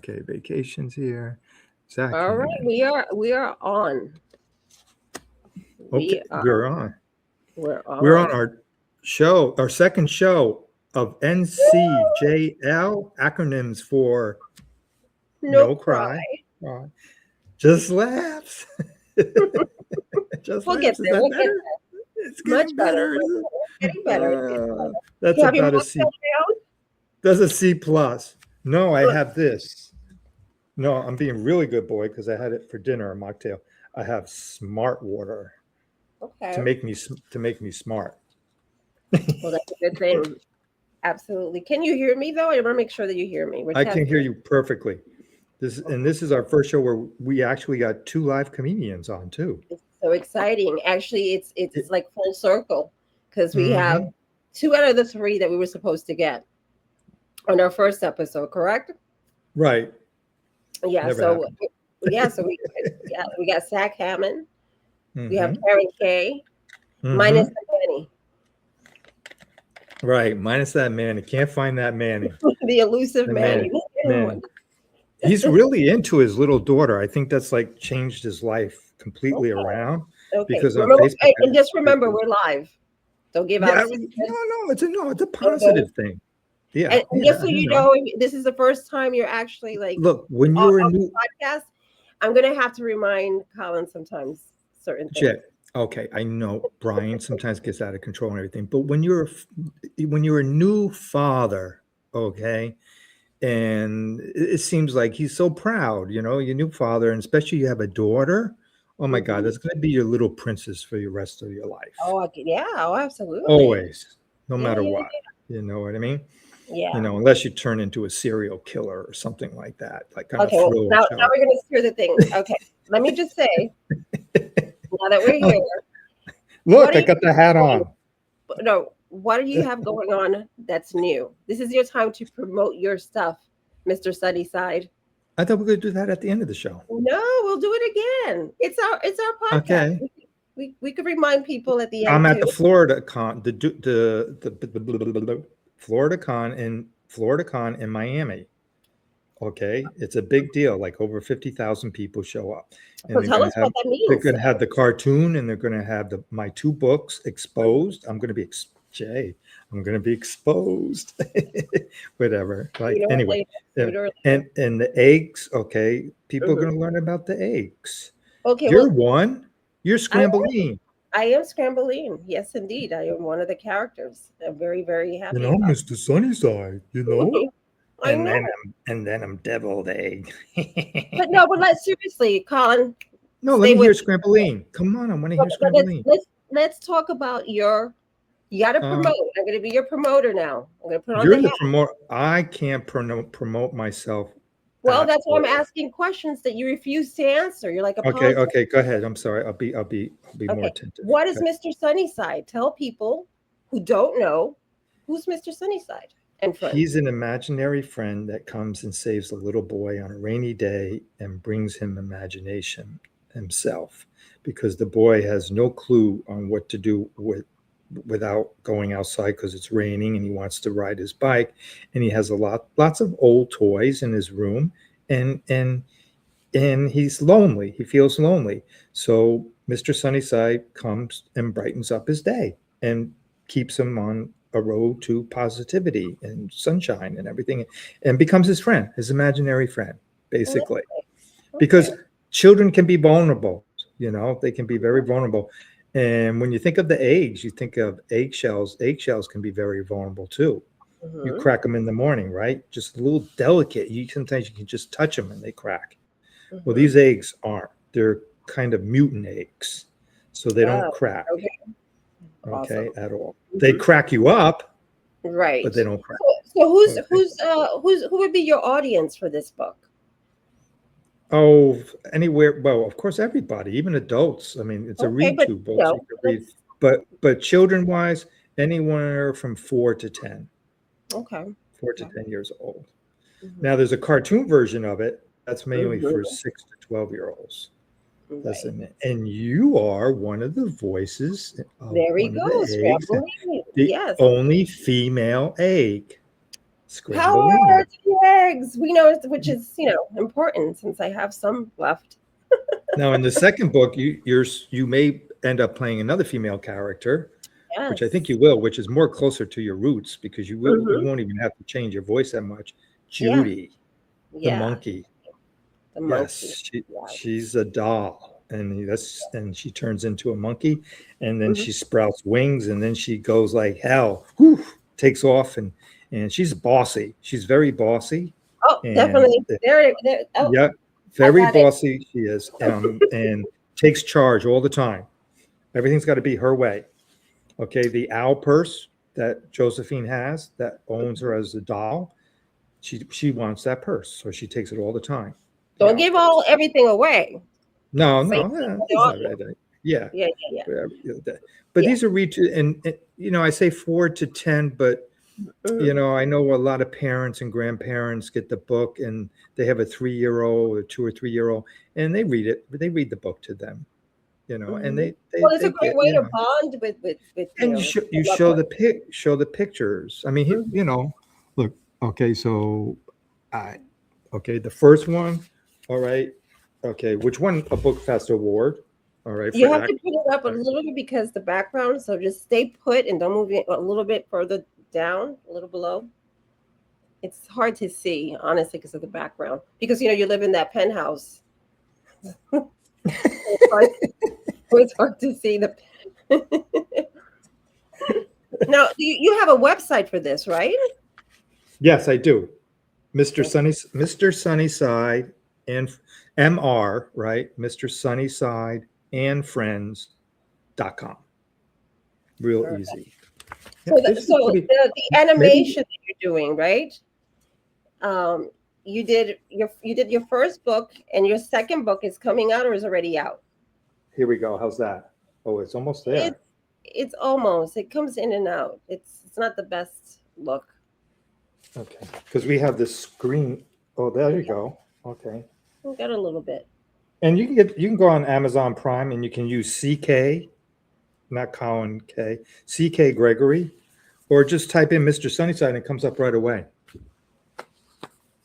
Okay, vacations here. Zack All right, Hammond. we are on. Okay, we're on. We're on. We're on our second show of NCJL, acronyms for No cry. Just laughs. Just We'll laughs. get Is there. that We'll better? get there. It's getting better. Getting better. That's You have your about a C. mocktail down? That's a C plus. No, I have this. No, I'm being really good boy because I had it for dinner, a mocktail. I have smart water Okay. to make me smart. Well, that's a good thing. Absolutely. Can you hear me though? I want to make sure that you hear me. I can hear you perfectly. This is our first show where we actually got 2 live comedians on too. It's so exciting. Actually, it's like full circle because we have 2 out of the 3 that we were supposed to get on our first episode, correct? Right. Yeah. Never So happened. so we got Zack Hammond. We have Colin K. Mm-hmm. Minus the Manny. Right, minus that Manny. Can't find that Manny. The elusive Manny. Man. He's really into his little daughter. I think that's like changed his life completely around. Okay. Because remember, on Facebook, and just remember, we're live. Don't give out. It's a positive thing. Yeah. And just so you know, this is the first time you're actually like look when you're on a new podcast. I'm gonna have to remind Colin sometimes certain things. Okay, I know Brian sometimes gets out of control and everything, but when you're a new father, okay, and it seems like he's so proud, your new father, and especially you have a daughter. Oh my God, that's going to be your little princess for the rest of your life. Oh yeah, absolutely. Always, no matter what. Yeah. You know what I mean? Yeah. Unless you turn into a serial killer or something like that. Like okay, well, now we're going to steer the thing. Okay, let me just say. Now that we're here, look, I got the hat on. No, what do you have going on that's new? This is your time to promote your stuff, Mr. Sunnyside. I thought we were going to do that at the end of the show. No, we'll do it again. It's our podcast. Okay. We could remind people at the end. I'm at the Florida Con, the Florida Con in Miami. Okay, it's a big deal. Like over 50,000 people show up. And so tell us what that means. They're going to have the cartoon, and they're going to have my 2 books exposed. I'm going to be Jay. I'm going to be exposed. Whatever. Like anyway, and the eggs. Okay, people are going to learn about the eggs. Okay, you're one. You're Scrambling. I am Scrambling. Yes, indeed. I am one of the characters. I'm very, very happy. Mr. Sunnyside. And then I'm deviled egg. but let's seriously, Colin. No, let me hear Scrambling. Come on, I want to hear Scrambling. Let's talk about you got to promote. I'm going to be your promoter now. I'm going to put on You're the promoter. I can't promote myself. Well, that's why I'm asking questions that you refuse to answer. You're like, okay, go ahead. I'm sorry. I'll be more attentive. What is Mr. Sunnyside? Tell people who don't know who's Mr. Sunnyside. He's an imaginary friend that comes and saves a little boy on a rainy day and brings him imagination himself, because the boy has no clue on what to do without going outside because it's raining, and he wants to ride his bike, and he has lots of old toys in his room, and he's lonely. He feels lonely. So Mr. Sunnyside comes and brightens up his day and keeps him on a road to positivity and sunshine and everything, and becomes his friend, his imaginary friend, basically. Because children can be vulnerable, they can be very vulnerable. And when you think of the eggs, you think of eggshells. Eggshells can be very vulnerable too. You crack them in the morning, right? Just a little delicate. Sometimes you can just touch them and they crack. Well, these eggs aren't. They're kind of mutant eggs, so they don't crack. Okay, at all. They crack you up, right? But they don't crack. So who would be your audience for this book? Oh, anywhere. Well, of course, everybody, even adults. I mean, it's a read-to book. So you can read, but children-wise, anywhere from 4 to 10. Okay. 4 to 10 years old. Now, there's a cartoon version of it that's mainly for 6 to 12-year-olds. That's in it. And you are one of the voices. There we go. The only female egg. Scrambling. Power to the eggs. We know, which is, important since I have some left. Now, in the second book, you may end up playing another female character, which I think Yes. you will, which is more closer to your roots because you Mm-hmm. won't even have to change your voice that much. Yeah. Judy, the Yeah. monkey. The monkey. Yes, Yes. she's a doll, and she turns into a monkey, and then Mm-hmm. she sprouts wings, and then she goes like hell, whew, takes off, and she's bossy. She's very bossy, Oh, and definitely. There. Oh, yeah, I very got it. bossy she is, and takes charge all the time. Everything's got to be her way. Okay, the owl purse that Josephine has that owns her as a doll, she wants that purse, so she takes it all the time. The Don't owl give purse. everything away. No, Say no, the it's not audience. right. Yeah, Yeah, yeah, whatever, but yeah. these are and I say 4 to 10, but Mm-hmm. I know a lot of parents and grandparents get the book and they have a 3-year-old or 2 or 3-year-old, and they read it. They read the book to them, and Mm-hmm. they Well, it's a they great get, way to bond with and you the loved show one. the pictures. I mean, Mhm. look. Okay, so I okay, the first one. All right. Okay, which won a book fest award. All right, You for have act. to put it up a little bit because the background. So just stay put and don't move it a little bit further down, a little below. It's hard to see, honestly, because of the background. Because you live in that penthouse. It's hard, it's hard to see the. Now you have a website for this, right? Yes, I do. Okay. Mr. Sunnyside and MR, right? Mr. Sunnyside and Friends.com. Real Perfect. easy. So Yep, the this is so pretty the maybe animation that you're doing, right? Um, you did your first book, and your second book is coming out or is already out. here we go. How's that? Oh, it's almost It's there. it's almost. It comes in and out. It's not the best look. Okay. Because we have this screen. Oh, there you Yeah, go. Okay. we got a little bit. And you can go on Amazon Prime and you can use CK, not Colin K, CK Gregory, or just type in Mr. Sunnyside and it comes up right away.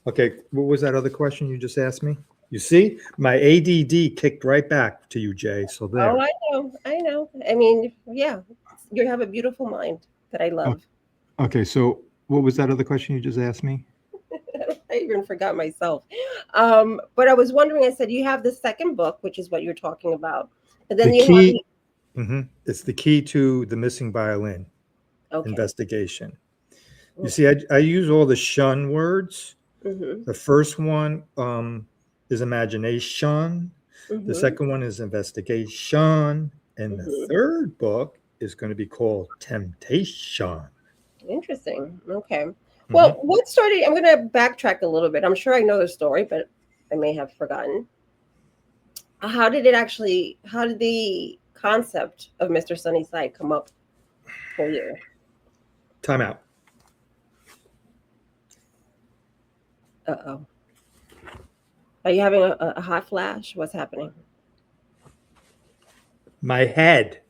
Okay, what was that other question you just asked me? You see, my ADD kicked right back to you, Jay. So Oh, there. I know. I know. I mean, yeah, you have a beautiful mind that I O- love. Okay, so what was that other question you just asked me? I even forgot myself. But I was wondering. I said you have the second book, which is what you're talking about, but The then you have key, it's the key to the missing violin okay. investigation. You see, Okay. I use all the shun words. Mhm. The first one is imagination. The Mhm. second one is investigation. And the Mhm. third book is going to be called temptation. Interesting. Okay. Mhm. Well, what started? I'm going to backtrack a little bit. I'm sure I know the story, but I may have forgotten. How did it actually? How did the concept of Mr. Sunnyside come up for you? Time out. Uh oh. Are you having a hot flash? What's happening? My head.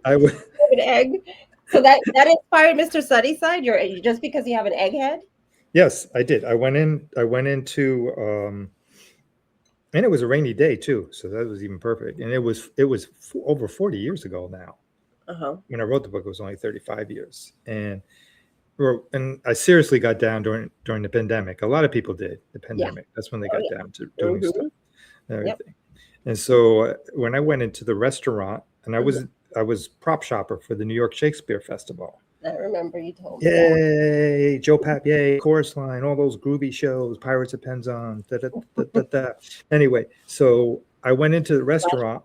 I would. You have an egg. So that inspired Mr. Sunnyside. You're just because you have an egghead. Yes, I did. I went into and it was a rainy day too, so that was even perfect. And it was over 40 years ago now. Uh huh. When I wrote the book, it was only 35 years. And I seriously got down during the pandemic. A lot of people did the Yeah. pandemic. That's when they Oh got yeah. down to doing stuff Mhm. and Yep. everything. And so when I went into the restaurant, and Mhm. I was prop shopper for the New York Shakespeare Festival. I remember you told me that. Yay, Joe Papier, Chorus Line, all those groovy shows, Pirates of Penzance, da, da, da, da, da. Anyway, so I went into the restaurant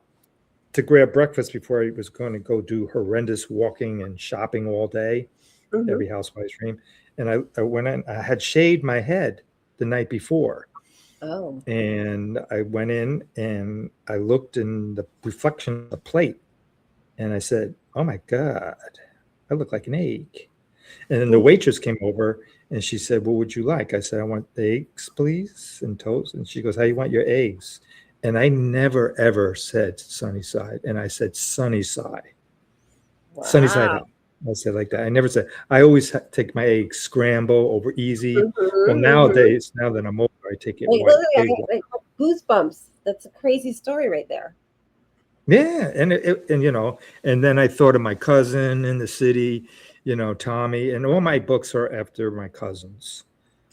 to grab breakfast before I was going to go do horrendous walking and shopping all day, Mhm. every housewife's dream. And I went in, I had shaved my head the night before. Oh. And I went in and I looked in the reflection of the plate and I said, oh my God, I look like an egg. And then the waitress came over and she said, what would you like? I said, I want eggs, please, and toast. And she goes, how you want your eggs? And I never, ever said Sunnyside. And I said Sunnyside. Sunnyside Wow. up. I say like that. I never said. I always take my eggs scramble over easy. Well, Mm-hmm. nowadays, now that I'm older, I take it Wait, look, white, I egg got, white. like, goosebumps. That's a crazy story right there. Yeah, and and then I thought of my cousin in the city, Tommy, and all my books are after my cousins.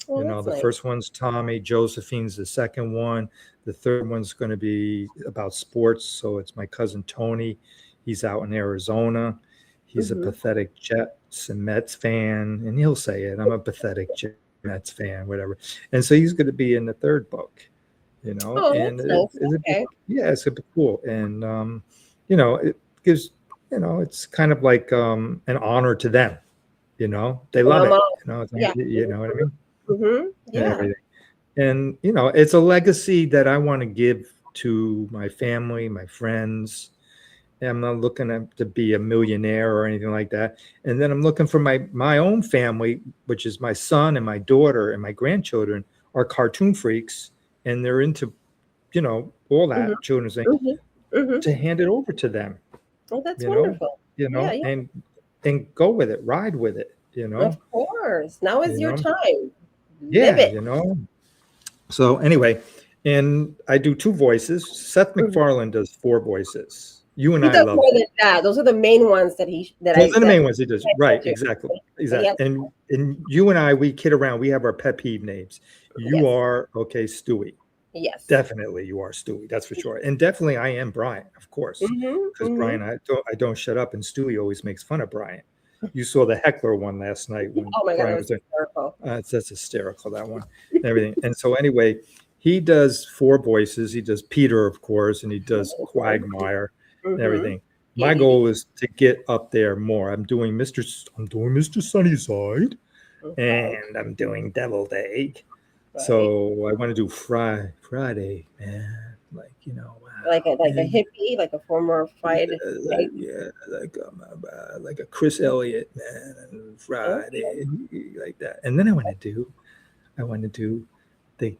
Oh, that's The nice. first one's Tommy, Josephine's the second one. The third one's going to be about sports. So it's my cousin Tony. He's out in Arizona. He's a Mm-hmm. pathetic Jets and Mets fan. And he'll say it. I'm a pathetic Jets Mets fan, whatever. And so he's going to be in the third book, Oh, and that's nice. Okay. it's a bit cool. And, it gives, it's kind of like an honor to them, they love Mama. it, Yeah. you know what I mean? Mm-hmm. And Yeah. everything. And it's a legacy that I want to give to my family, my friends. And I'm not looking to be a millionaire or anything like that. And then I'm looking for my own family, which is my son and my daughter and my grandchildren are cartoon freaks, and they're into all Mm-hmm. that children's thing, Mm-hmm. Mm-hmm. to hand it over to them, Oh, that's you know, wonderful. Yeah. Yeah. and go with it, ride with it, Of course. Now is you your know, time. Live yeah, it. So anyway, and I do 2 voices. Seth Mhm. MacFarlane does 4 voices. You and He I does love more than that. Those are the main ones that those are the that main ones he does. I Right, told you. exactly, But he exactly. has, And you and I, we kid around. We have our pet peeve names. You yes, are Stewie. yes. Definitely, you are Stewie. That's for sure. And definitely, I am Brian, of course, Mm-hmm. because Mm-hmm. Brian, I don't shut up, and Stewie always makes fun of Brian. You saw the heckler one last night when Oh my God, that Brian was was there. hysterical. That's hysterical, that one, and everything. And so anyway, he does 4 voices. He does Peter, of course, and he does Quagmire and Mm-hmm. everything. My goal is to get up there more. I'm doing Mr. Sunnyside, Okay. and I'm doing Deviled Egg. Right. So I want to do Friday, man. Like, Like a and hippie, like a former fried egg. yeah, like a Chris Elliott, man, and Okay. Friday, like that. And then I want to do the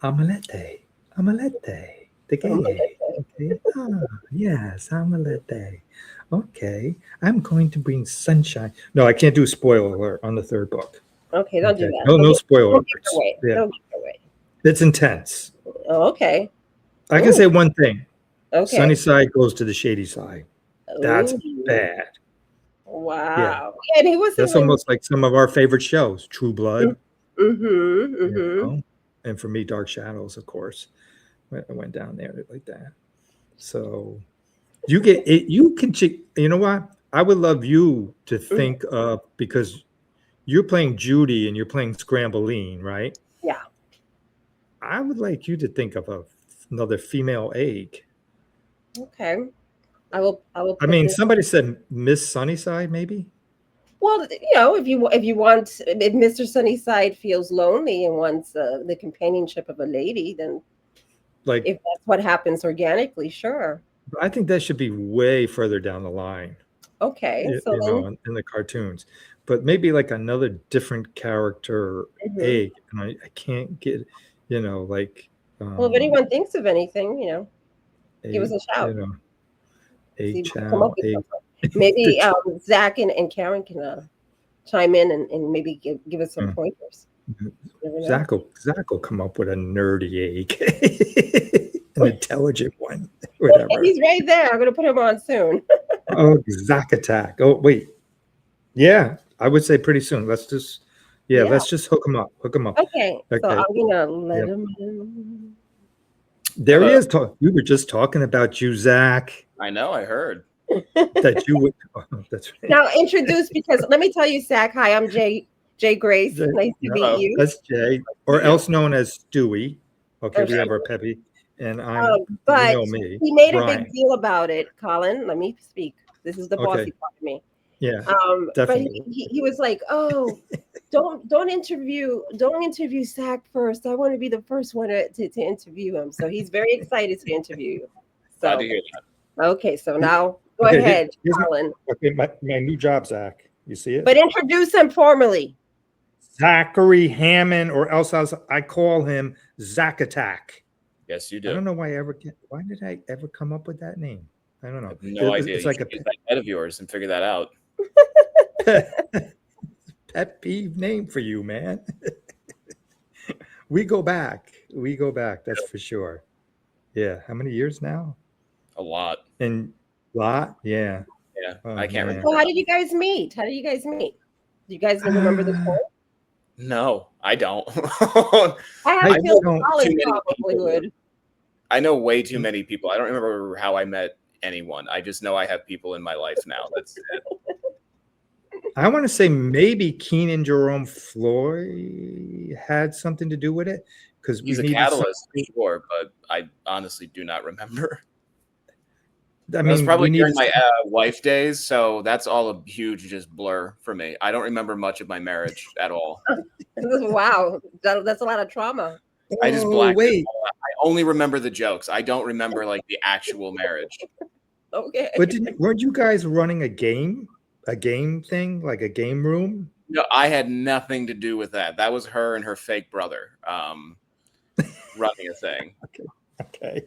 omelette, the I'm gonna gay. Okay. Yes, omelette. Okay. I'm going to bring sunshine. No, I can't do spoiler alert on the 3rd book. Okay, don't do Okay. that. No spoiler Don't give it alerts. away. Yeah. Don't give it away. It's intense. Oh, okay. I can Ooh, say one thing. okay. Sunnyside goes to the shady side. That's Ooh. bad. Yeah. Wow. Yeah, and he wasn't That's when. almost like some of our favorite shows, True Blood, Mm-hmm. you Mm-hmm. know, and for me, Dark Shadows, of course. I went down there like that. So you get it. You can, you know what? I would love you to Mm-hmm. think of, because you're playing Judy and you're playing Scramboline, right? Yeah. I would like you to think of another female egg. Okay. I will I put mean, this. somebody said Miss Sunnyside, maybe. Well, if you want, if Mr. Sunnyside feels lonely and wants the companionship of a lady, then Like, if that's what happens organically, sure. I think that should be way further down the line, Okay. So then, in the cartoons. But maybe like another different character mhm. egg, and I can't get, like Well, if um, anyone thinks of anything, give us egg, a shout. See egg if we can come up chow, with egg. something. Maybe The Zach and Karen can chime in and maybe give us some pointers. You never know. Zach will come up with a nerdy egg, an intelligent one, whatever. He's right there. I'm gonna put him on soon. Oh, Zack Attack. Oh, wait. Yeah, I would say pretty soon. Yeah. Let's just hook him up. Hook him up. Okay. So Okay. I'm gonna let Yep. him in. There he Hello. is. We were just talking about you, Zach. I know. I heard. That you would. Oh, that's right. Now introduce, because let me tell you, Zach. Hi, I'm Jay Grayce. Nice to meet Hello. you. That's Jay, or Yeah. else known as Stewie. Okay, we Okay. have our Peppy, and you But know me, he made a Brian. big deal about it, Colin. Let me speak. This is the bossy Okay, part of me. yeah, But definitely. he was like, "Oh, don't interview Zach first. I want to be the first one to interview him." So he's very excited to interview you. Glad to So hear that. okay, so now go Okay, ahead, here's Colin. my new job, Zach. You see it? But introduce him formally. Zachary Hammond, or else I call him Zack Attack. Yes, you I don't do. know why did I ever come up with that name? I don't I know. have no idea. It's You like should use that head of yours and figure that out. pet peeve name for you, man. We go back. That's for sure. Yeah. How many years now? A lot. And lot? Yeah. Yeah, Oh, I can't man. remember. So how did you guys meet? Do you guys remember the story? No, I don't. I have I a feeling don't- Colin Too many probably people. would. I know way too many people. I don't remember how I met anyone. I just know I have people in my life now. That's it. I want to say maybe Keenan Jerome Floyd had something to do with it because we He's a needed catalyst for sure, but I honestly do not remember. I That was mean, probably we during needed. my wife days, so that's all a huge just blur for me. I don't remember much of my marriage at all. Wow, that's a lot of trauma. I just Oh, blacked it wait. all out. I only remember the jokes. I don't remember like the actual marriage. Okay. But weren't you guys running a game thing, like a game room? No, I had nothing to do with that. That was her and her fake brother running a thing. Okay.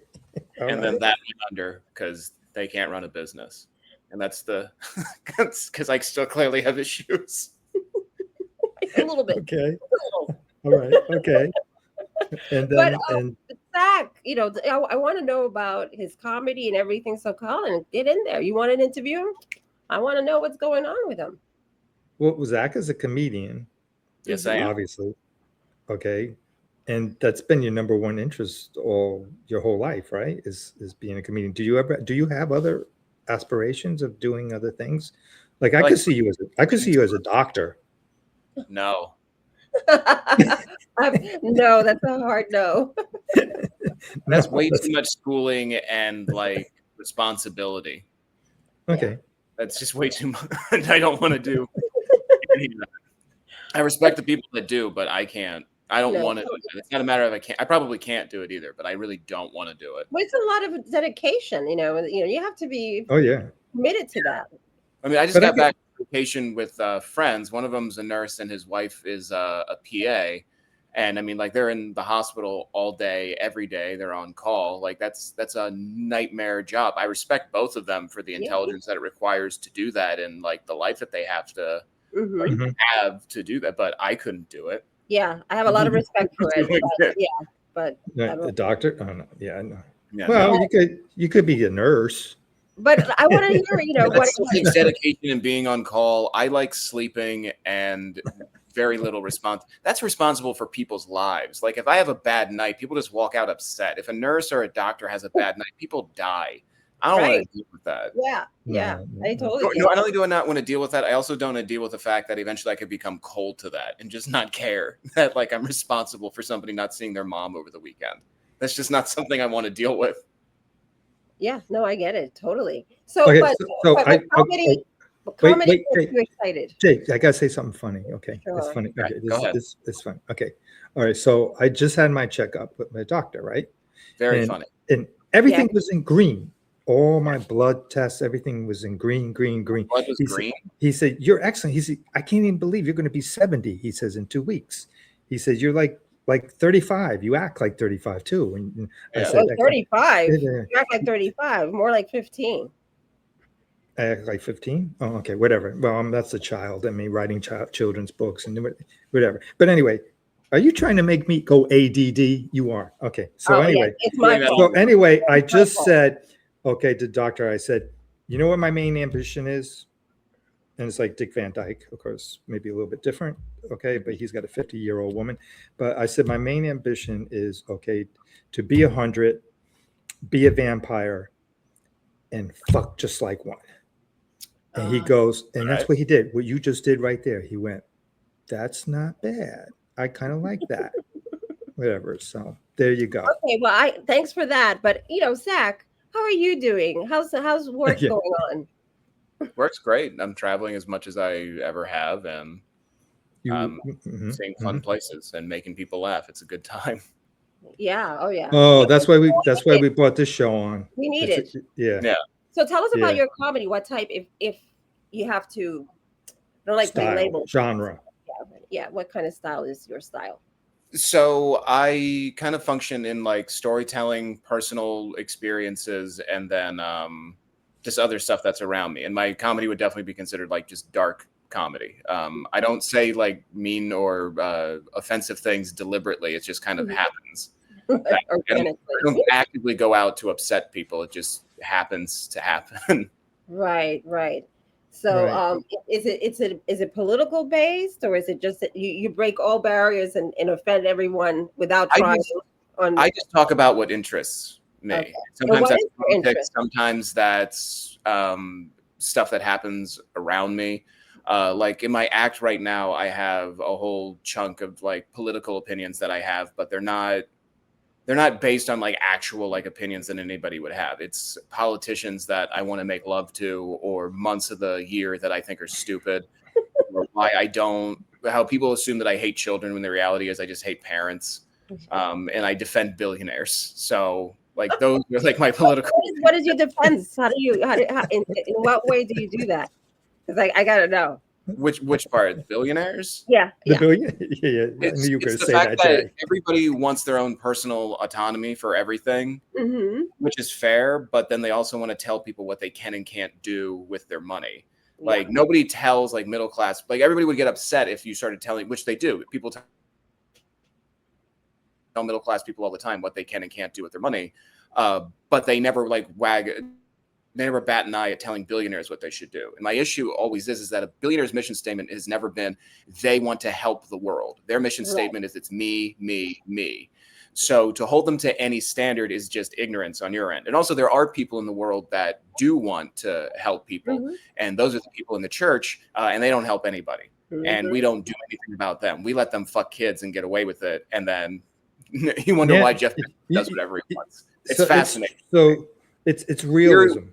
And then that went under because they can't run a business. And that's because I still clearly have issues. A little bit. Okay. A little. All right. Okay. And then and Zach, I want to know about his comedy and everything. So Colin, get in there. You want an interview? I want to know what's going on with him. well, Zach is a comedian, Yes, I am. obviously. Okay. And that's been your number one interest all your whole life, right? Is being a comedian. Do you have other aspirations of doing other things? Like I could see you as a doctor. No. No, that's a hard no. That's way too much schooling and like responsibility. Okay. That's just way too much. I don't want to do any of that. I respect the people that do, but I can't. I don't want to do it. It's not a matter of I can't. I probably can't do it either, but I really don't want to do it. But it's a lot of dedication, you have to be Oh yeah. committed to that. I mean, I just But got back from vacation with friends. One of them's a nurse and his wife is a PA. And I mean, like they're in the hospital all day, every day. They're on call. Like that's a nightmare job. I respect both of them for the intelligence that it requires to do that and like the life that they have to have to do that. But I couldn't do it. Yeah, I have a lot of respect for it. But the doctor. Oh no. Yeah. I know. Yeah, Well, no. you could be a nurse. But I want to hear, That still takes dedication and being on call. I like sleeping and very little response. That's responsible for people's lives. Like if I have a bad night, people just walk out upset. If a nurse or a doctor has a bad night, people die. I don't want to deal with that. Yeah. I totally No, not only do I not want to deal with that, I also don't want to deal with the fact that eventually I could become cold to that and just not care that like I'm responsible for somebody not seeing their mom over the weekend. That's just not something I want to deal with. Yeah, no, I get it totally. So, Okay, but comedy wait, gets you excited. Jay, I gotta say something funny. Okay, Sure. it's funny. Okay, Go ahead. It's fun. Okay, all right. So I just had my checkup with my doctor, right? Very funny. And everything was in green. All my blood tests, everything was in green. Blood was green. He said, "You're excellent." He said, "I can't even believe you're going to be 70." He says, "In 2 weeks." He said, "You're like 35. You act like 35 too." And I said, 35. You act like 35, more like 15. I act like 15. Oh, okay, whatever. Well, that's a child and me writing children's books and whatever. But anyway, are you trying to make me go ADD? You are. Okay. So anyway, it's my fault. so anyway, I just said, okay, to the doctor, I said, you know what my main ambition is? And it's like Dick Van Dyke, of course, maybe a little bit different. Okay. But he's got a 50-year-old woman. But I said, my main ambition is, okay, to be 100, be a vampire, and fuck just like one. And he goes, and that's what he did. What you just did right there. He went, that's not bad. I kind of like that. Whatever. So there you go. Okay. Well, thanks for that. But Zach, how are you doing? How's work going on? Works great. I'm traveling as much as I ever have and seeing fun places and making people laugh. It's a good time. Yeah. Oh yeah. Oh, that's why we brought this show on. We need it. Yeah. So tell us about your comedy. What type, if you have to, I don't like putting labels. Genre. Yeah. What kind of style is your style? So I kind of function in like storytelling, personal experiences, and then just other stuff that's around me. And my comedy would definitely be considered like just dark comedy. I don't say like mean or offensive things deliberately. It just kind of happens. I don't actively go out to upset people. It just happens to happen. Right. So is it political based, or is it just that you break all barriers and offend everyone without trying? I just talk about what interests me. Okay. Sometimes that's politics, sometimes that's stuff that happens around me. Like in my act right now, I have a whole chunk of like political opinions that I have, but they're not based on like actual like opinions that anybody would have. It's politicians that I want to make love to, or months of the year that I think are stupid, or why how people assume that I hate children when the reality is I just hate parents. And I defend billionaires. So like those are like my political. What is your defense? In what way do you do that? Because I gotta know. Which part? Billionaires? Yeah. Yeah. I knew you were going to say that, Jay. Everybody wants their own personal autonomy for everything, which is fair. But then they also want to tell people what they can and can't do with their money. Like nobody tells like middle class. Like everybody would get upset if you started telling, which they do. People tell middle class people all the time what they can and can't do with their money, but they never like they never bat an eye at telling billionaires what they should do. And my issue always is that a billionaire's mission statement has never been they want to help the world. Their mission statement is it's me, me, me. So to hold them to any standard is just ignorance on your end. And also there are people in the world that do want to help people, and those are the people in the church, and they don't help anybody. And we don't do anything about them. We let them fuck kids and get away with it, and then you wonder why Jeff does whatever he wants. It's fascinating. It's realism.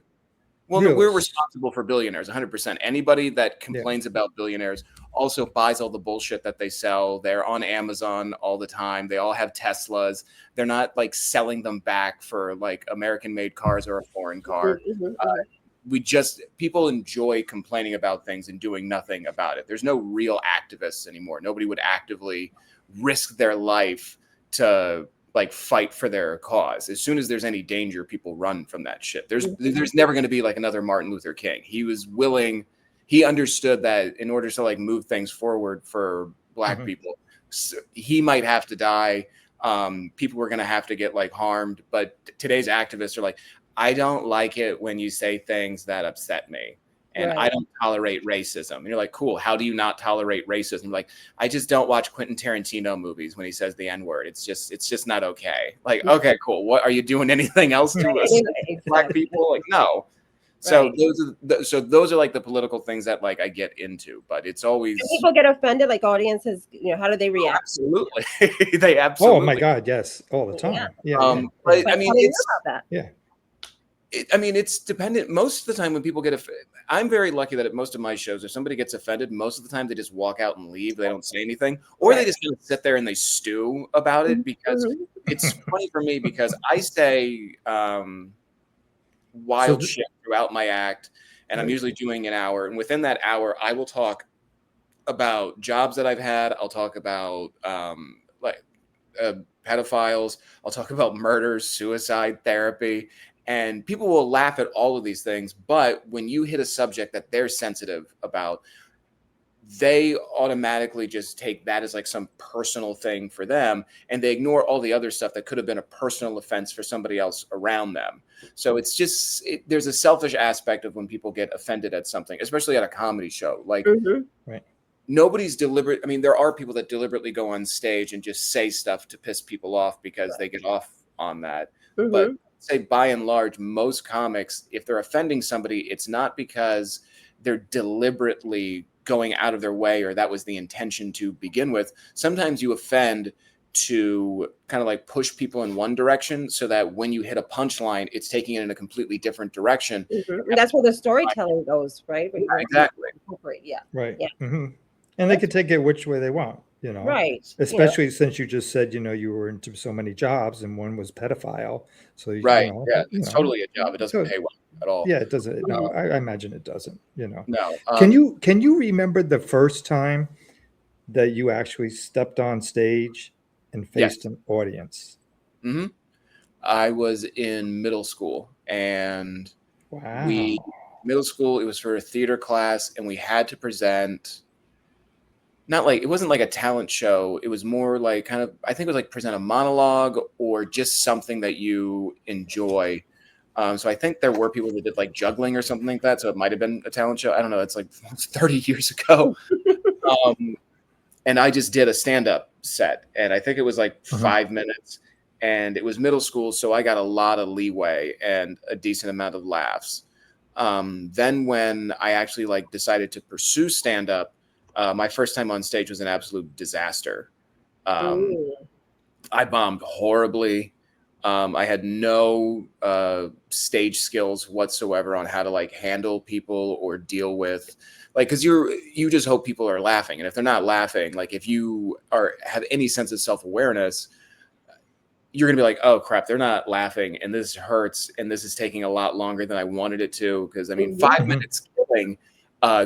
We're responsible for billionaires, 100%. Anybody that complains about billionaires also buys all the bullshit that they sell. They're on Amazon all the time. They all have Teslas. They're not like selling them back for like American-made cars or a foreign car. People enjoy complaining about things and doing nothing about it. There's no real activists anymore. Nobody would actively risk their life to like fight for their cause. As soon as there's any danger, people run from that shit. There's never going to be like another Martin Luther King. He understood that in order to like move things forward for Black people, he might have to die. People were going to have to get like harmed. But today's activists are like, I don't like it when you say things that upset me. And I don't tolerate racism. And you're like, cool. How do you not tolerate racism? Like, I just don't watch Quentin Tarantino movies when he says the N-word. It's just not okay. Like, okay, cool. What are you doing? Anything else to us, Black people? Like, no. So those are like the political things that like I get into. But it's always people get offended. Like audiences, how do they react? Absolutely, they absolutely. Oh my God, yes, all the time. But I mean, it's about that. It's dependent. Most of the time when people get offended, I'm very lucky that at most of my shows, if somebody gets offended, most of the time they just walk out and leave. They don't say anything, or they just kind of sit there and they stew about it, because it's funny for me because I say wild shit throughout my act, and I'm usually doing an hour. And within that hour, I will talk about jobs that I've had. I'll talk about pedophiles. I'll talk about murders, suicide, therapy. And people will laugh at all of these things. But when you hit a subject that they're sensitive about, they automatically just take that as like some personal thing for them. And they ignore all the other stuff that could have been a personal offense for somebody else around them. So it's just, there's a selfish aspect of when people get offended at something, especially at a comedy show. Like nobody's deliberate. I mean, there are people that deliberately go on stage and just say stuff to piss people off because they get off on that. But say by and large, most comics, if they're offending somebody, it's not because they're deliberately going out of their way or that was the intention to begin with. Sometimes you offend to kind of like push people in one direction so that when you hit a punchline, it's taking it in a completely different direction. That's where the storytelling goes, right? Exactly. And they could take it which way they want. Especially since you just said, you were into so many jobs and one was pedophile. So, it's totally a job. It doesn't pay well at all. Yeah, it doesn't. No, I imagine it doesn't, No. Can you remember the first time that you actually stepped on stage and faced an audience? I was in middle school and Wow. Middle school, it was for a theater class, and we had to present. It wasn't like a talent show. It was more like kind of, I think it was like present a monologue or just something that you enjoy. So I think there were people that did like juggling or something like that. So it might have been a talent show. I don't know. It's like 30 years ago. And I just did a stand-up set. And I think it was like 5 minutes. And it was middle school. So I got a lot of leeway and a decent amount of laughs. Then when I actually like decided to pursue stand-up, my first time on stage was an absolute disaster. I bombed horribly. I had no stage skills whatsoever on how to like handle people or deal with, like, because you just hope people are laughing, and if they're not laughing, like if you have any sense of self-awareness, you're gonna be like, oh crap, they're not laughing, and this hurts, and this is taking a lot longer than I wanted it to. Because I mean, 5 minutes killing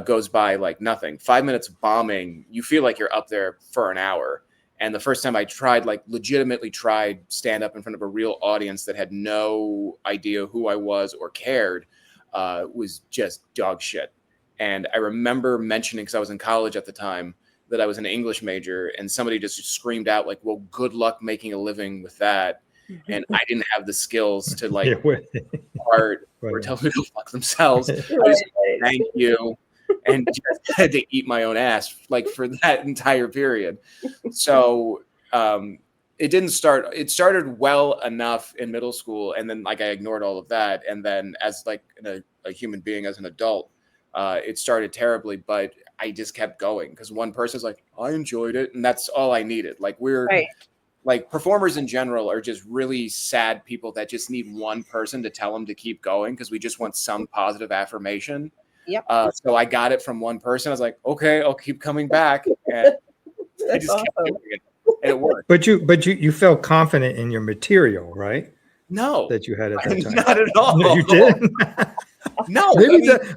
goes by like nothing. 5 minutes bombing, you feel like you're up there for an hour. And the first time I tried, like legitimately tried stand up in front of a real audience that had no idea who I was or cared, was just dog shit. And I remember mentioning, because I was in college at the time, that I was an English major, and somebody just screamed out like, well, good luck making a living with that. And I didn't have the skills to like part or tell them to fuck themselves. I just thank you. And just had to eat my own ass like for that entire period. So it started well enough in middle school, and then like I ignored all of that, and then as like a human being, as an adult, it started terribly, but I just kept going because one person's like, I enjoyed it, and that's all I needed. Like like performers in general are just really sad people that just need one person to tell them to keep going, because we just want some positive affirmation. Yep. So I got it from one person. I was like, okay, I'll keep coming back. And I just kept doing it, and it worked. But you felt confident in your material, right? No, that you had at that time. Not at all. No, you didn't. No,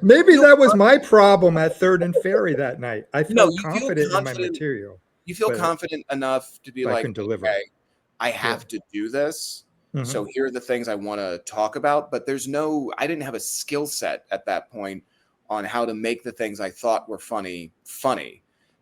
maybe that was my problem at Third and Ferry that night. I felt confident in my material. You feel confident enough to be like, deliver. Okay, I have to do this. Mm-hmm. So here are the things I want to talk about. But I didn't have a skill set at that point on how to make the things I thought were funny.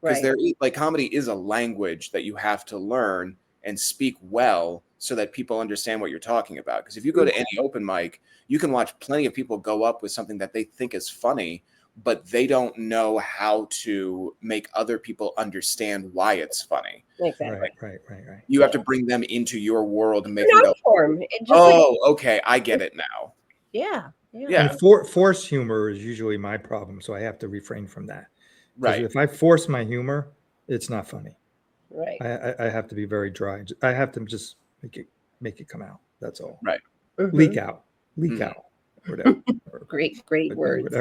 Because like comedy is a language that you have to learn and speak well so that people understand what you're talking about. Because if you go to any open mic, you can watch plenty of people go up with something that they think is funny, but they don't know how to make other people understand why it's funny. Exactly. Right. You have to bring them into your world and make them go, okay, I get it now. Yeah. And forced humor is usually my problem, so I have to refrain from that. Right. If I force my humor, it's not funny. Right. I have to be very dry. I have to just make it come out. That's all. Right. Mm-hmm. Leak out. Whatever. Great words.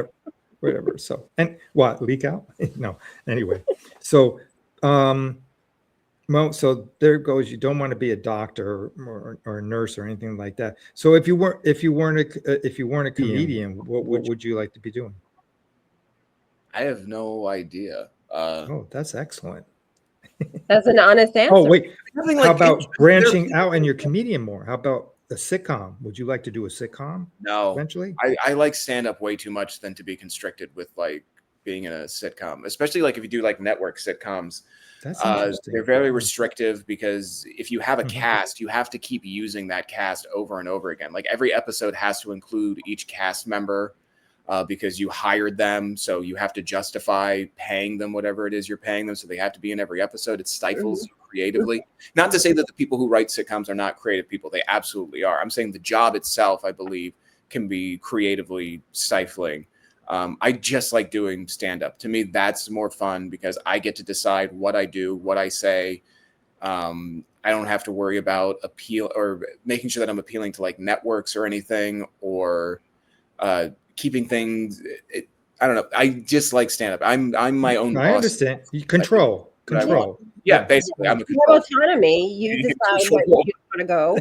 Whatever. So, and what? Leak out? No. Anyway. So, so there goes. You don't want to be a doctor or a nurse or anything like that. So if you weren't a comedian, what would you like to be doing? I have no idea. That's excellent. That's an honest answer. Oh wait, how about branching out in your comedian more? How about a sitcom? Would you like to do a sitcom? No, eventually. I like stand up way too much than to be constricted with like being in a sitcom, especially like if you do like network sitcoms. That's interesting. They're very restrictive because if you have a cast, you have to keep using that cast over and over again. Like every episode has to include each cast member. Because you hired them, so you have to justify paying them whatever it is you're paying them, so they have to be in every episode. It stifles you creatively. Not to say that the people who write sitcoms are not creative people. They absolutely are. I'm saying the job itself, I believe, can be creatively stifling. I just like doing stand-up. To me, that's more fun because I get to decide what I do, what I say. I don't have to worry about appeal or making sure that I'm appealing to like networks or anything, or keeping things. I don't know. I just like stand up. I'm my own boss. I understand. Control. Yeah, basically. I'm a you have autonomy. You decide where you want to go.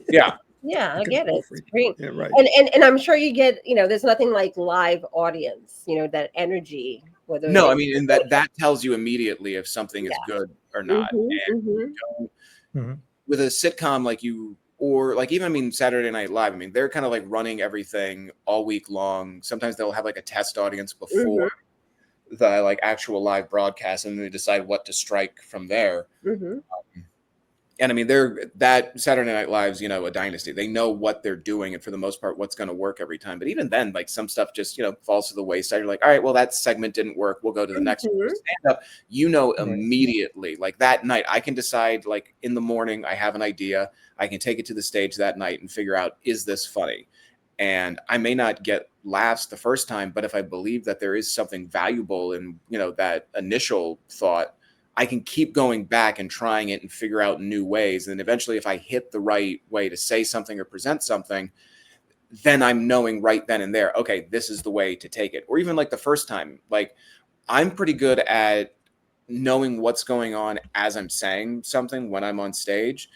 Yeah. Yeah, I get it. It's great. Yeah, right. And I'm sure you get, there's nothing like live audience, that energy. No, I mean, and that tells you immediately if something is good or not. With a sitcom, like or like even, I mean, Saturday Night Live, I mean, they're kind of like running everything all week long. Sometimes they'll have like a test audience before the like actual live broadcast, and they decide what to strike from there. And I mean, that Saturday Night Live's, you know, a dynasty. They know what they're doing, and for the most part, what's going to work every time. But even then, like some stuff just, you know, falls to the wayside. You're like, all right, well, that segment didn't work. We'll go to the next one. Stand up, you know, immediately. Like that night, I can decide. Like in the morning, I have an idea. I can take it to the stage that night and figure out, is this funny? And I may not get laughs the first time, but if I believe that there is something valuable in, you know, that initial thought, I can keep going back and trying it and figure out new ways. And eventually, if I hit the right way to say something or present something, then I'm knowing right then and there, okay, this is the way to take it. Or even like the first time, like I'm pretty good at knowing what's going on as I'm saying something when I'm on stage.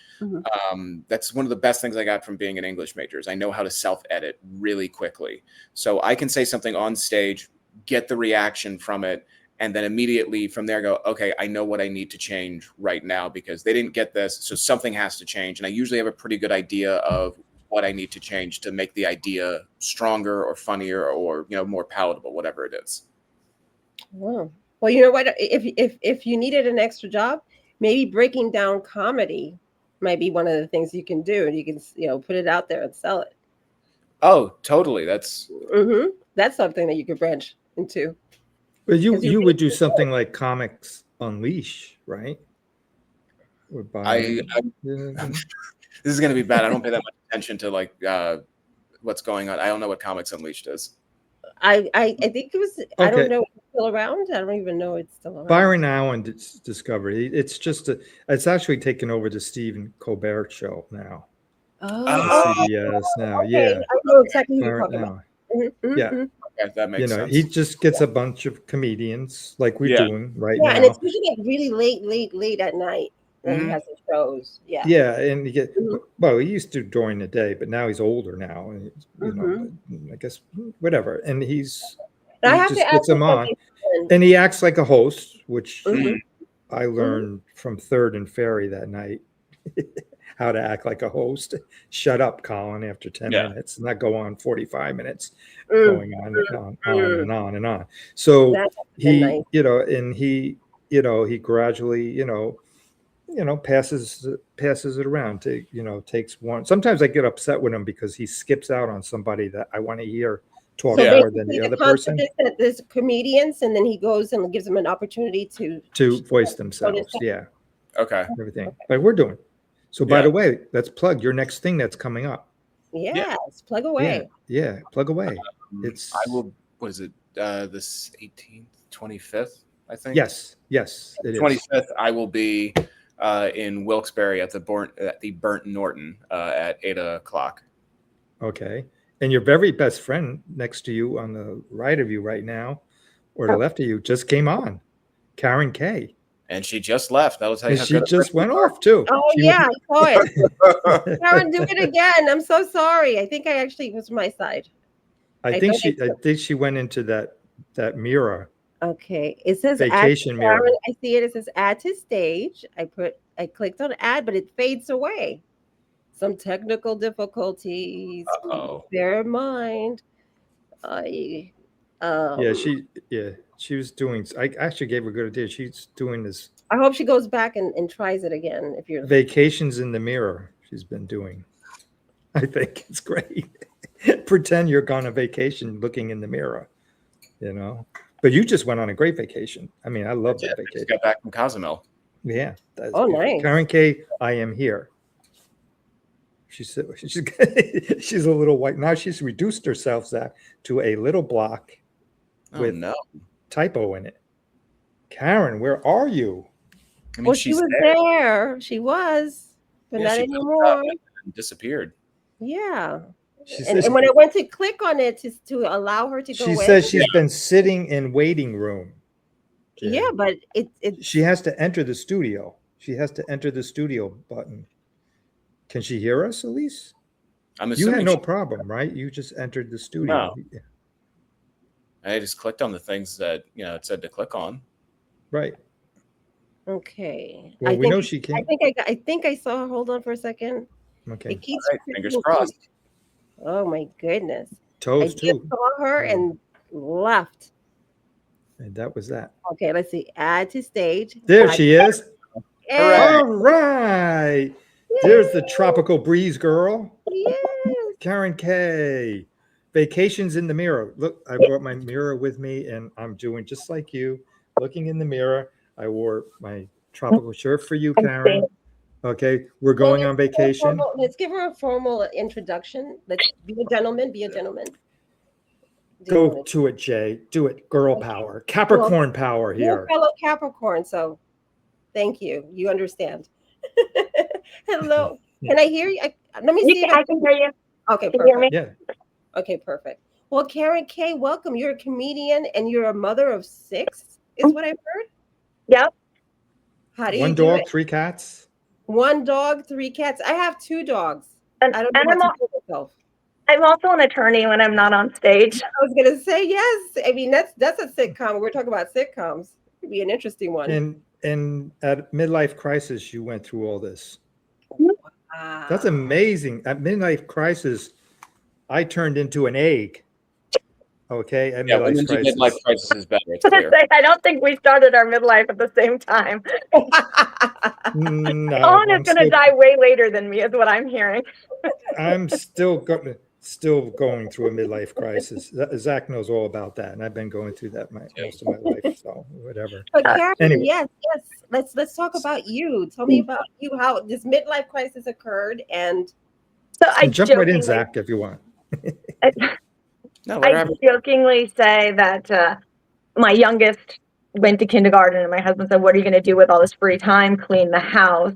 That's one of the best things I got from being an English major is I know how to self-edit really quickly. So I can say something on stage, get the reaction from it, and then immediately from there go, okay, I know what I need to change right now because they didn't get this, so something has to change. And I usually have a pretty good idea of what I need to change to make the idea stronger or funnier or, you know, more palatable, whatever it is. Wow. Well, you know what? If you needed an extra job, maybe breaking down comedy might be one of the things you can do, and you can, you know, put it out there and sell it. Oh, totally. That's something that you could branch into. But you would do something like Comics Unleash, right? Or this is going to be bad. I don't pay that much attention to like what's going on. I don't know what Comics Unleashed is. I think it was. Okay. I don't know if it's still around. I don't even know it's still around. Byron Allen discovered it. It's just it's actually taken over the Stephen Colbert show now. Oh, CBS now. Okay. Yeah, I know exactly who you're talking about. Yeah. Okay, that makes sense. He just gets a bunch of comedians like we're doing right now. Yeah, and it's usually like really late at night when he has his shows. Yeah. Yeah, and he well, he used to during the day, but now he's older now, and you know, I guess whatever. And he just gets them on, and he acts like a host, which I learned from Third and Ferry that night. How to act like a host. Shut up, Colin, after 10 minutes, and not go on 45 minutes, going on and on and on. So he, you know, and he, you know, he gradually, you know, passes it around to, you know, takes one. Sometimes I get upset with him because he skips out on somebody that I want to hear talk more than the other person. That there's comedians, and then he goes and gives them an opportunity to voice themselves. Yeah. Okay. Everything. But we're doing. So, by the way, let's plug your next thing that's coming up. Yes, plug away. Yeah, plug away. I will. What is it? This 18th, 25th, I think. Yes, it is. 25th. I will be in Wilkes-Barre at the Burnt Norton at 8 o'clock. Okay, and your very best friend next to you on the right of you right now, or the left of you, just came on, Colin K. And she just left. That'll tell you. And she just went off too. Oh I saw it. Karen, do it again. I'm so sorry. I think I actually was my side. I think she went into that mirror. Okay, it says vacation mirror. Karen, I see it. It says add to stage. I clicked on add, but it fades away. Some technical difficulties. Bear in mind. She was doing. I actually gave her a good idea. She's doing this. I hope she goes back and tries it again. If you're vacations in the mirror, she's been doing. I think it's great. Pretend you're gone on vacation, looking in the mirror. You know, but you just went on a great vacation. I mean, I love that vacation. Just got back from Cozumel. Yeah. Nice. Colin K, I am here. She said she's a little white now. She's reduced herself, Zach, to a little block with typo in it. Karen, where are you? I mean, she was there. She was, but not anymore. Disappeared. Yeah. And when I went to click on it to allow her to go she says she's been sitting in waiting room. Yeah, but she has to enter the studio. She has to enter the studio button. Can she hear us, Elise? You had no problem, right? You just entered the studio. No. I just clicked on the things that, you know, it said to click on. Right. Okay. Well, we know she can. I think I saw her. Hold on for a second. Okay. It keeps All right, fingers freaking- crossed. Oh my goodness. Toes I too. just saw her and left. And that was that. Okay, let's see. Add to stage. There Add- she is. Yes, All right. There's the tropical breeze girl, yes. Karen K. Vacations in the mirror. Look, I brought my mirror with me and I'm doing just like you, looking in the mirror. I wore my tropical shirt for you, Karen. Okay, we're going on vacation. Let's give her a formal introduction. Let's be a gentleman. Be a gentleman. Go to it, Jay. Do it. Girl power. Capricorn power You're a here. fellow Capricorn, so thank you. You understand. Hello. Can I hear you? Let me see. I can hear you. Okay, Can you hear me? perfect. Yeah. Okay, perfect. Well, Karen K, welcome. You're a comedian and you're a mother of 6, is what I've heard. Yep. How do you One do dog, it? 3 cats. 1 dog, 3 cats. I have 2 dogs. And, I don't know and what to do with myself. I'm also an attorney when I'm not on stage. I was gonna say yes. I mean, that's a sitcom. We're talking about sitcoms. It'd be an interesting one. And at midlife crisis, you went through all this. Wow. That's amazing. At midlife crisis, I turned into an egg. Okay, at Yeah, midlife women's crisis. midlife crisis is better. It's clear. I don't think we started our midlife at the same time. No, Colin is I'm going to still, die way later than me, is what I'm hearing. I'm still going through a midlife crisis. Zach knows all about that, and I've been going through that most of my life. So whatever. But Karen, Anyway. yes. Let's talk about you. Tell me about you. How this midlife crisis occurred, and So I And jump right in, jokingly, Zach, if you want. No, let her I have it. jokingly say that my youngest went to kindergarten, and my husband said, "What are you going to do with all this free time? Clean the house."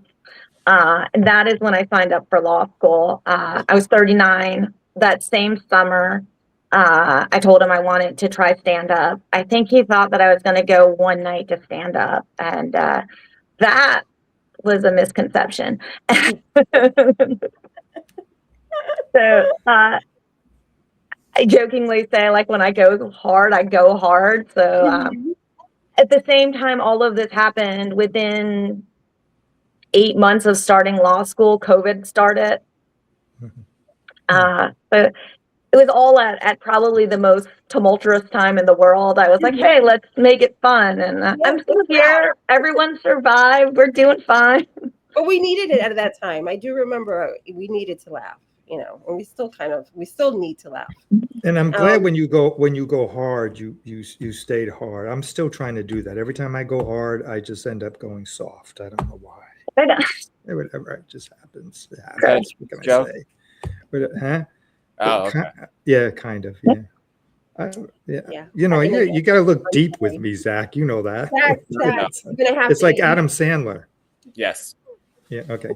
And that is when I signed up for law school. I was 39 that same summer. I told him I wanted to try stand up. I think he thought that I was going to go one night to stand up, and that was a misconception. So I jokingly say, like, when I go hard, I go hard. So at the same time, all of this happened within 8 months of starting law school. COVID started. But it was all at probably the most tumultuous time in the world. I was like, hey, let's make it fun. And I'm still here. Everyone survived. We're doing fine. but we needed it at that time. I do remember we needed to laugh. And we still need to laugh. And I'm glad when you go hard, you stayed hard. I'm still trying to do that. Every time I go hard, I just end up going soft. I don't know why. I know. Whatever, it just happens. It Good. happens. What can Joe? I say? But, huh? Oh, okay. Yeah, kind of. Yeah. Yeah. You got to look deep with me, Zach. You know that. Zach, you're gonna have It's to like be- Adam Sandler. Yes. Yeah. Okay.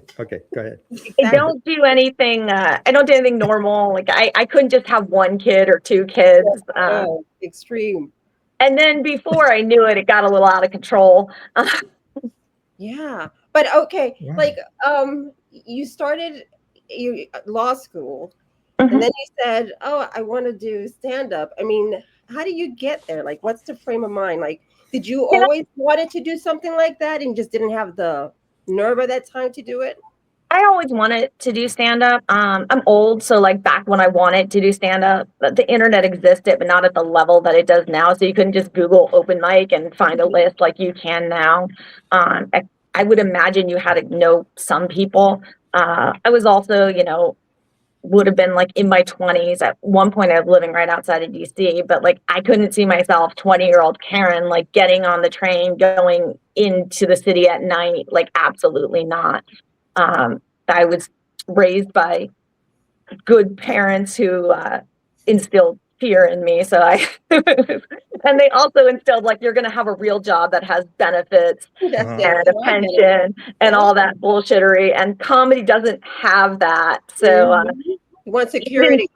Go ahead. I don't do anything. I don't do anything normal. Like I couldn't just have 1 kid or 2 kids. Oh, extreme. And then before I knew it, it got a little out of control. Yeah, but okay, Wow. like you started law school, and then you said, "Oh, I want to do stand up." I mean, how do you get there? Like, what's the frame of mind? Like, did you always wanted to do something like that and just didn't have the nerve at that time to do it? I always wanted to do stand up. I'm old, so like back when I wanted to do stand up, the internet existed, but not at the level that it does now. So you couldn't just Google open mic and find a list like you can now. I would imagine you had to know some people. I was also, would have been like in my 20s. At one point, I was living right outside of DC, but like I couldn't see myself, 20-year-old Karen, like getting on the train, going into the city at night. Like, absolutely not. I was raised by good parents who instilled fear in me. So and they also instilled like, you're going to have a real job that has benefits That's Uh-huh. and a pension and all that bullshittery. And comedy doesn't have that. So You want security.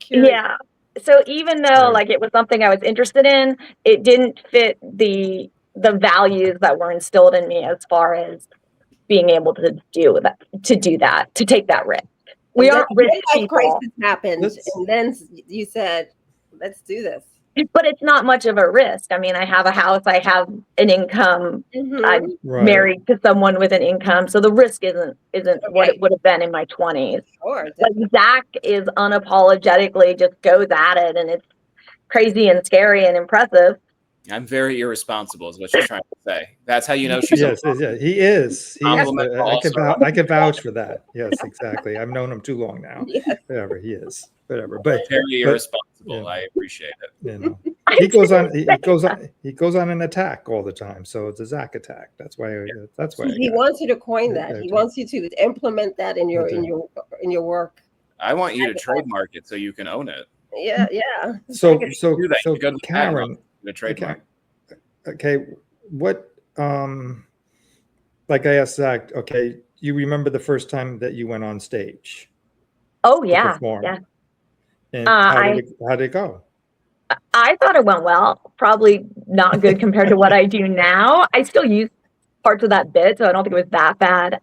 yeah. So even though like it was something I was interested in, it didn't fit the values that were instilled in me as far as being able to do that, to take that risk. We aren't rich midlife people. crisis happened, Let's- and then you said, "Let's do this." but it's not much of a risk. I mean, I have a house, I have an income, I'm Right. married to someone with an income, so the risk isn't what Okay. it would have been in my 20s. Sure. But Zach is unapologetically just goes at it, and it's crazy and scary and impressive. I'm very irresponsible, is what she's trying to say. That's how you know she's Yes, yeah, he is. He is. Compliment I can vouch for that. Yes, exactly. I've known him too long now. Yes. Whatever he is, whatever. But very irresponsible. yeah. I appreciate it. you know, he goes on. He goes on an attack all the time. So it's a Zach attack. That's why. That's why He wants you to coin Yeah, that. He yeah. wants you to implement that in your work. I want you to trademark it so you can own it. Yeah, yeah. So Do that. so Good with Karen. the trademark. Okay, what? Like I asked Zach. Okay, you remember the first time that you went on stage? Oh to yeah, perform? yeah. And how did it go? I thought it went well. Probably not good compared to what I do now. I still use parts of that bit, so I don't think it was that bad.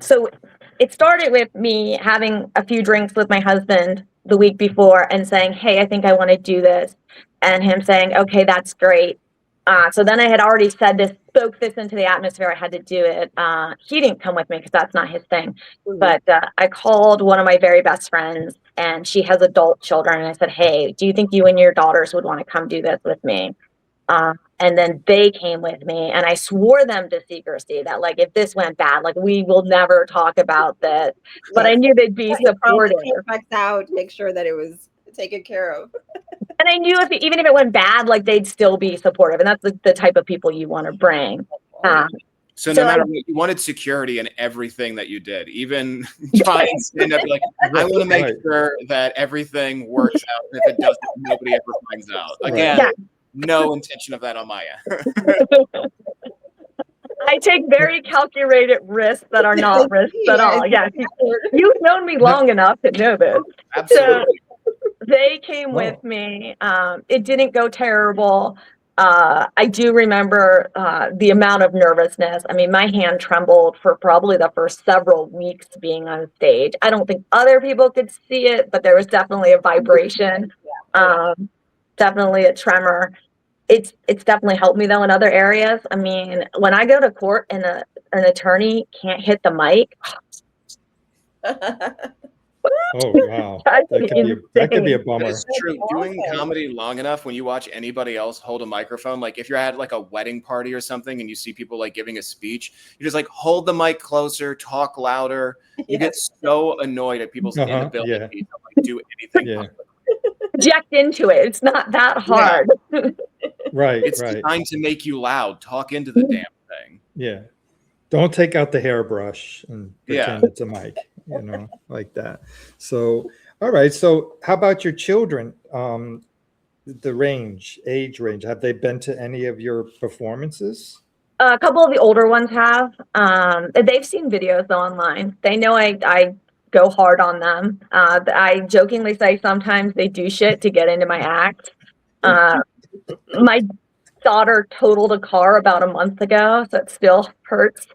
So it started with me having a few drinks with my husband the week before and saying, "Hey, I think I want to do this," and him saying, "Okay, that's great." So then I had already spoke this into the atmosphere. I had to do it. He didn't come with me because that's not his thing. But I called one of my very best friends, and she has adult children. And I said, "Hey, do you think you and your daughters would want to come do this with me?" And then they came with me, and I swore them to secrecy that, like, if this went bad, like, we will never talk about this. But I knew they'd be supportive. Out, make sure that it was taken care of. And I knew even if it went bad, like, they'd still be supportive, and that's the type of people you want to bring. So no matter what, you wanted security in everything that you did, even trying to stand up, like, I want to make sure that everything works out. If it doesn't, nobody ever finds out. Again, no intention of that on my end. I take very calculated risks that are not risks at all. Yeah, you've known me long enough to know this. Absolutely. So they came with me. It didn't go terrible. I do remember the amount of nervousness. I mean, my hand trembled for probably the first several weeks being on stage. I don't think other people could see it, but there was definitely a vibration, definitely a tremor. It's definitely helped me though in other areas. I mean, when I go to court and an attorney can't hit the mic. Oh wow, that could be a bummer. It's true. Doing comedy long enough, when you watch anybody else hold a microphone, like if you're at like a wedding party or something and you see people like giving a speech, you just like hold the mic closer, talk louder. You get so annoyed at people's inability to like do anything. Project into it. It's not that hard. Right. It's designed to make you loud. Talk into the damn thing. Yeah. Don't take out the hairbrush and pretend it's a mic, you know, like that. So, all right. So how about your children? The age range, have they been to any of your performances? A couple of the older ones have. They've seen videos though online. They know I go hard on them. I jokingly say sometimes they do shit to get into my act. My daughter totaled a car about a month ago, so it still hurts.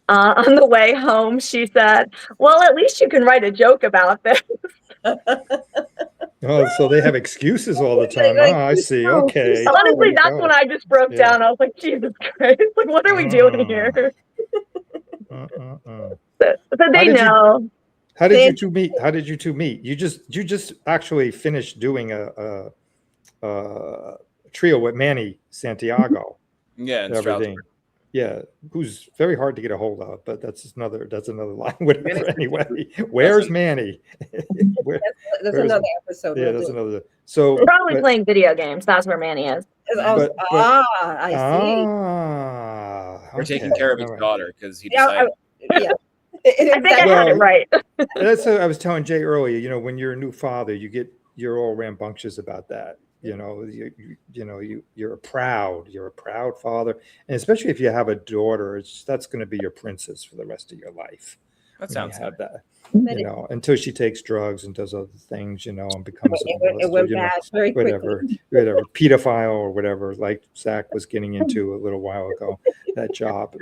On the way home, she said, "Well, at least you can write a joke about this." Oh, so they have excuses all the time. Oh, I see. Okay. Honestly, that's when I just broke down. I was like, Jesus Christ, like, what are we doing here? So they know. How did you two meet? How did you two meet? You just actually finished doing a trio with Manny Santiago. Yeah, everything. Yeah, who's very hard to get a hold of, but that's another line. Whatever. Anyway, where's Manny? There's another episode. Yeah, that's another. So probably playing video games. That's where Manny is. I see. We're taking care of his daughter because he decided. I think I had it right. That's what I was telling Jay earlier. You know, when you're a new father, you're all rambunctious about that. You know, you're a proud father, and especially if you have a daughter, that's going to be your princess for the rest of your life. That sounds good. That, you know, until she takes drugs and does other things, you know, and becomes whatever, pedophile or whatever, like Zach was getting into a little while ago. That job,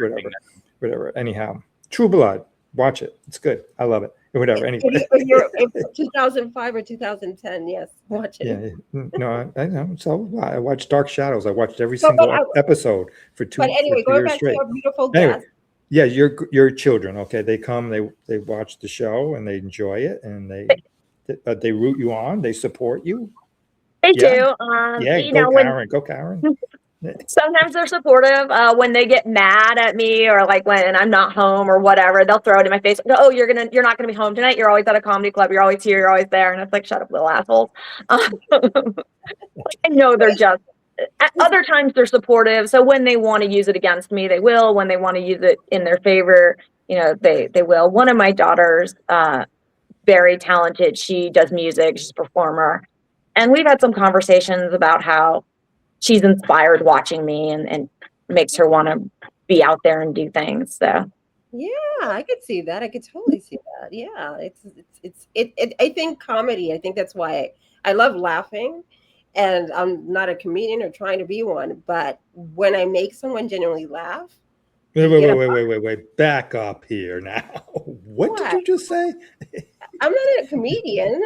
whatever. Anyhow, True Blood. Watch it. It's good. I love it. or whatever. Anyway. If 2005 or 2010, yes, watch it. Yeah, no, I know. So I watched Dark Shadows. I watched every So, single episode for but anyway, 2 going years back straight. to our beautiful Anyway, guest. yeah, your children. Okay, they come, they watch the show and they enjoy it, and they root you on. They support you. They Yeah. do. Yeah, You go know, Karen, go Karen. sometimes they're supportive. When they get mad at me, or like when I'm not home or whatever, they'll throw it in my face. Oh, you're not gonna be home tonight. You're always at a comedy club. You're always here. You're always there. And it's like, shut up, little assholes. I know they're just. At other times they're supportive. So when they want to use it against me, they will. When they want to use it in their favor, they will. One of my daughters, very talented. She does music. She's a performer, and we've had some conversations about how she's inspired watching me and makes her want to be out there and do things. So yeah, I could see that. I could totally see that. Yeah, I think comedy. I think that's why I love laughing, and I'm not a comedian or trying to be one. But when I make someone genuinely laugh, Wait. Back up here now. What did you just say? I'm not a comedian.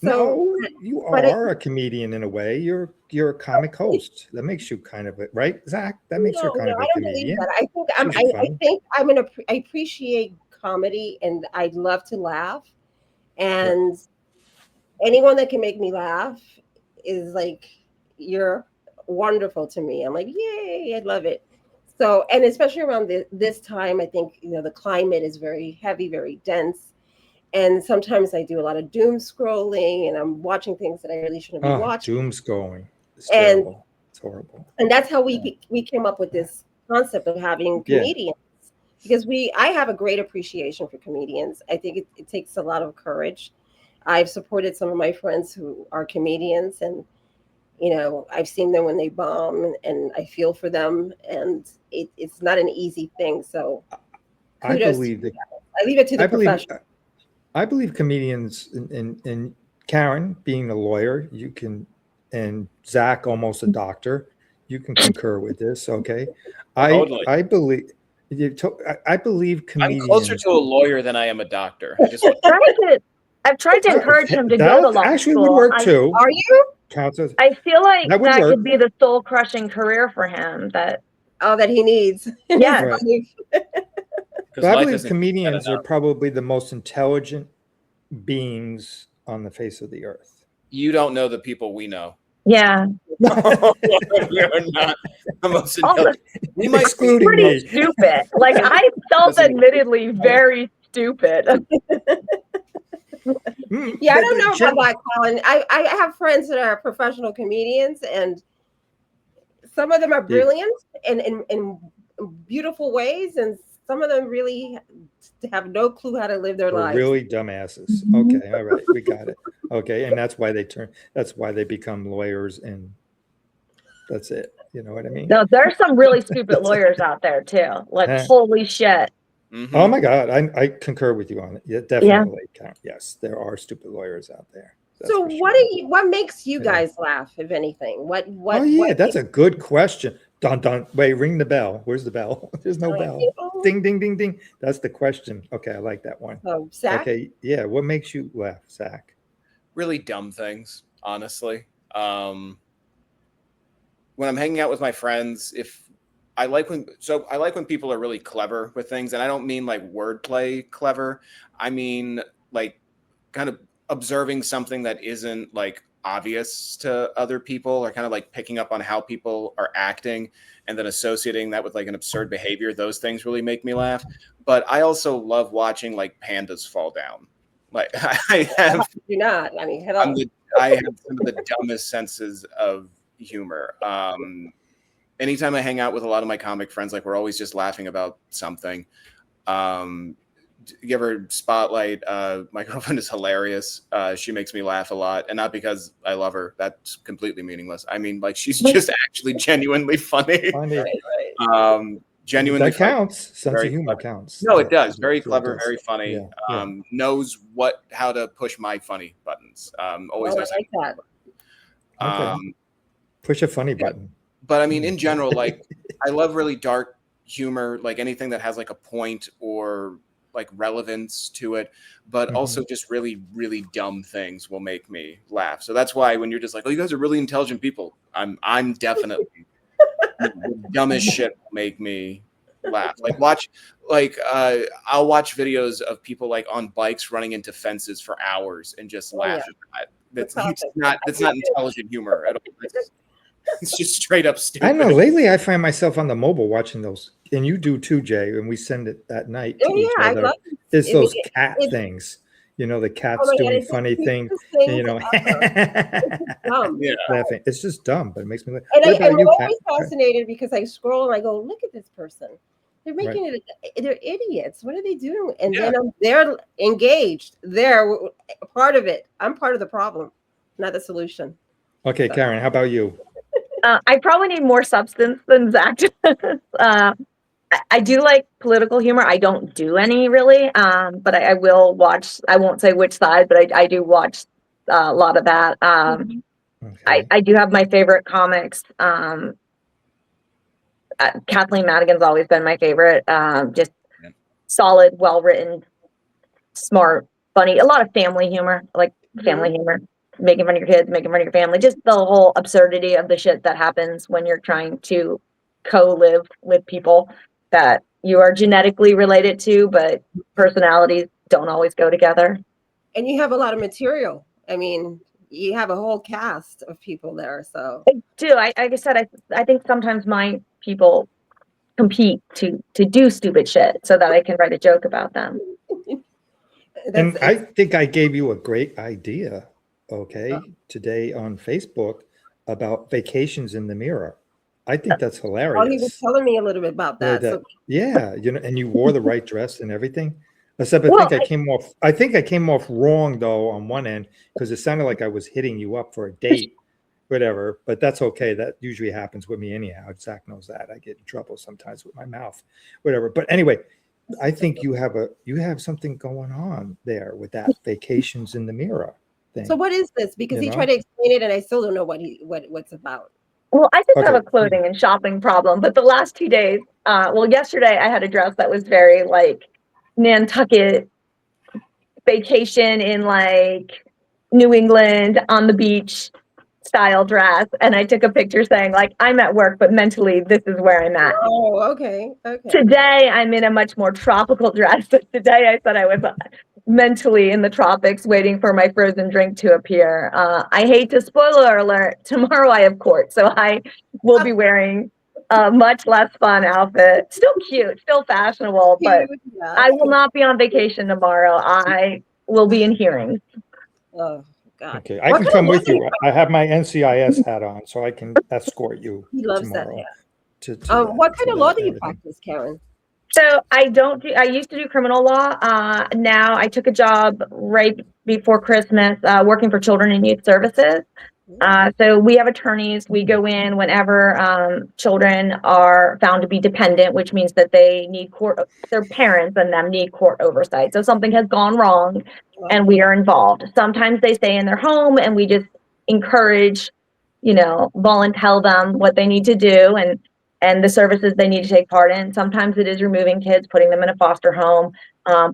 So, no, you are a comedian in a way. You're a comic host. That makes you kind of right, Zach. That makes you kind of a comedian. I think I appreciate comedy, and I'd love to laugh. And anyone that can make me laugh is like, you're wonderful to me. I'm like, yay, I love it. So, and especially around this time, I think the climate is very heavy, very dense. And sometimes I do a lot of doom scrolling, and I'm watching things that I really shouldn't be watching. Doom scrolling. It's terrible. It's horrible. And that's how we came up with this concept of having comedians, because I have a great appreciation for comedians. I think it takes a lot of courage. I've supported some of my friends who are comedians, and I've seen them when they bomb, and I feel for them, and it's not an easy thing. So I leave it to the professional. I believe comedians, and Karen being a lawyer, you can, and Zach almost a doctor, you can concur with this, okay? Totally. I believe comedians. I'm closer to a lawyer than I am a doctor. I've tried to encourage him to go to law actually school. Would work too. Are you? I feel like that could be the soul crushing career for him. That he needs. Yeah. Right. But I believe comedians are probably the most intelligent beings on the face of the earth. You don't know the people we know. Yeah. We are not the most intelligent. We might be pretty stupid. Like, I self-admittedly very stupid. Yeah, I don't know about that, Colin. I have friends that are professional comedians, and some of them are brilliant in beautiful ways, and some of them really have no clue how to live their lives. Really dumbasses. Okay, all right, we got it. Okay, and that's why they become lawyers, and that's it. You know what I mean? No, there's some really stupid lawyers out there too. Like, holy shit. Mm-hmm. Oh my God, I concur with you on it. Yeah, definitely. Yeah. Yes, there are stupid lawyers out there. So what makes you guys laugh, if anything? That's a good question. Dun dun. Wait, ring the bell. Where's the bell? There's no bell. Ding ding ding ding. That's the question. Okay, I like that one. Oh, Zach? Okay, yeah. What makes you laugh, Zach? Really dumb things, honestly. When I'm hanging out with my friends, I like when people are really clever with things, and I don't mean like wordplay clever. I mean like kind of observing something that isn't like obvious to other people, or kind of like picking up on how people are acting and then associating that with like an absurd behavior. Those things really make me laugh. But I also love watching like pandas fall down. Like I have I have some of the dumbest senses of humor. Anytime I hang out with a lot of my comic friends, like we're always just laughing about something. You ever spotlight? My girlfriend is hilarious. She makes me laugh a lot, and not because I love her. That's completely meaningless. I mean, like she's just actually genuinely funny. Genuinely that counts. Sense very of humor clever. counts. No, it does. Very clever, very funny. Yeah. Knows how to push my funny buttons. Always knows that. Okay. Push a funny button. But I mean, in general, like I love really dark humor, like anything that has like a point or like relevance to it, but also just really, really dumb things will make me laugh. So that's why when you're just like, oh, you guys are really intelligent people, I'm definitely the dumbest shit will make me laugh. I'll watch videos of people like on bikes running into fences for hours and just laugh at that. That's not intelligent humor at all. It's just straight up stupid. I know. Lately, I find myself on the mobile watching those, and you do too, Jay. And we send it at night to each other. love It's those cat things. You know, the cats doing funny things. And, you know, laughing. It's just dumb, but it makes me laugh. And I'm always fascinated because I scroll and I go, look at this person. They're making it. They're idiots. What are they doing? And then they're engaged. They're a part of it. I'm part of the problem, not the solution. Okay, so. Karen, how about you? I probably need more substance than Zach does. I do like political humor. I don't do any really, but I will watch. I won't say which side, but I do watch a lot of that. I do have my favorite comics. Kathleen Madigan's always been my favorite. Just solid, well-written, smart, funny. A lot of family humor, like family humor. Making fun of your kids, making fun of your family, just the whole absurdity of the shit that happens when you're trying to co-live with people that you are genetically related to, but personalities don't always go together. And you have a lot of material. I mean, you have a whole cast of people there. So I do. Like I said, I think sometimes my people compete to do stupid shit so that I can write a joke about them. And I think I gave you a great idea. Today on Facebook about vacations in the mirror. I think that's hilarious. Oh, he was telling me a little bit about that. Yeah, you know, and you wore the right dress and everything. Except I think I came off wrong though on one end because it sounded like I was hitting you up for a date, whatever. But that's okay. That usually happens with me anyhow. Zach knows that. I get in trouble sometimes with my mouth, whatever. But anyway, I think you have something going on there with that vacations in the mirror thing. So what is this? Because he tried to explain it and I still don't know what's about. Well, I just have a clothing and shopping problem, but the last 2 days, yesterday I had a dress that was very like Nantucket vacation in like New England on the beach style dress. And I took a picture saying like, I'm at work, but mentally this is where I'm at. Oh, okay. Today I'm in a much more tropical dress. But today I said I was mentally in the tropics waiting for my frozen drink to appear. I hate to spoiler alert, tomorrow I have court. So I will be wearing a much less fun outfit. Still cute, still fashionable, but I will not be on vacation tomorrow. I will be in hearings. Oh, God. Okay, I can come with you. I have my NCIS hat on, so I can escort you tomorrow. What kind of law do you practice, Karen? So I used to do criminal law. Now I took a job right before Christmas working for children and youth services. So we have attorneys. We go in whenever children are found to be dependent, which means that they need their parents and them need court oversight. So something has gone wrong and we are involved. Sometimes they stay in their home and we just encourage, tell them what they need to do and the services they need to take part in. Sometimes it is removing kids, putting them in a foster home,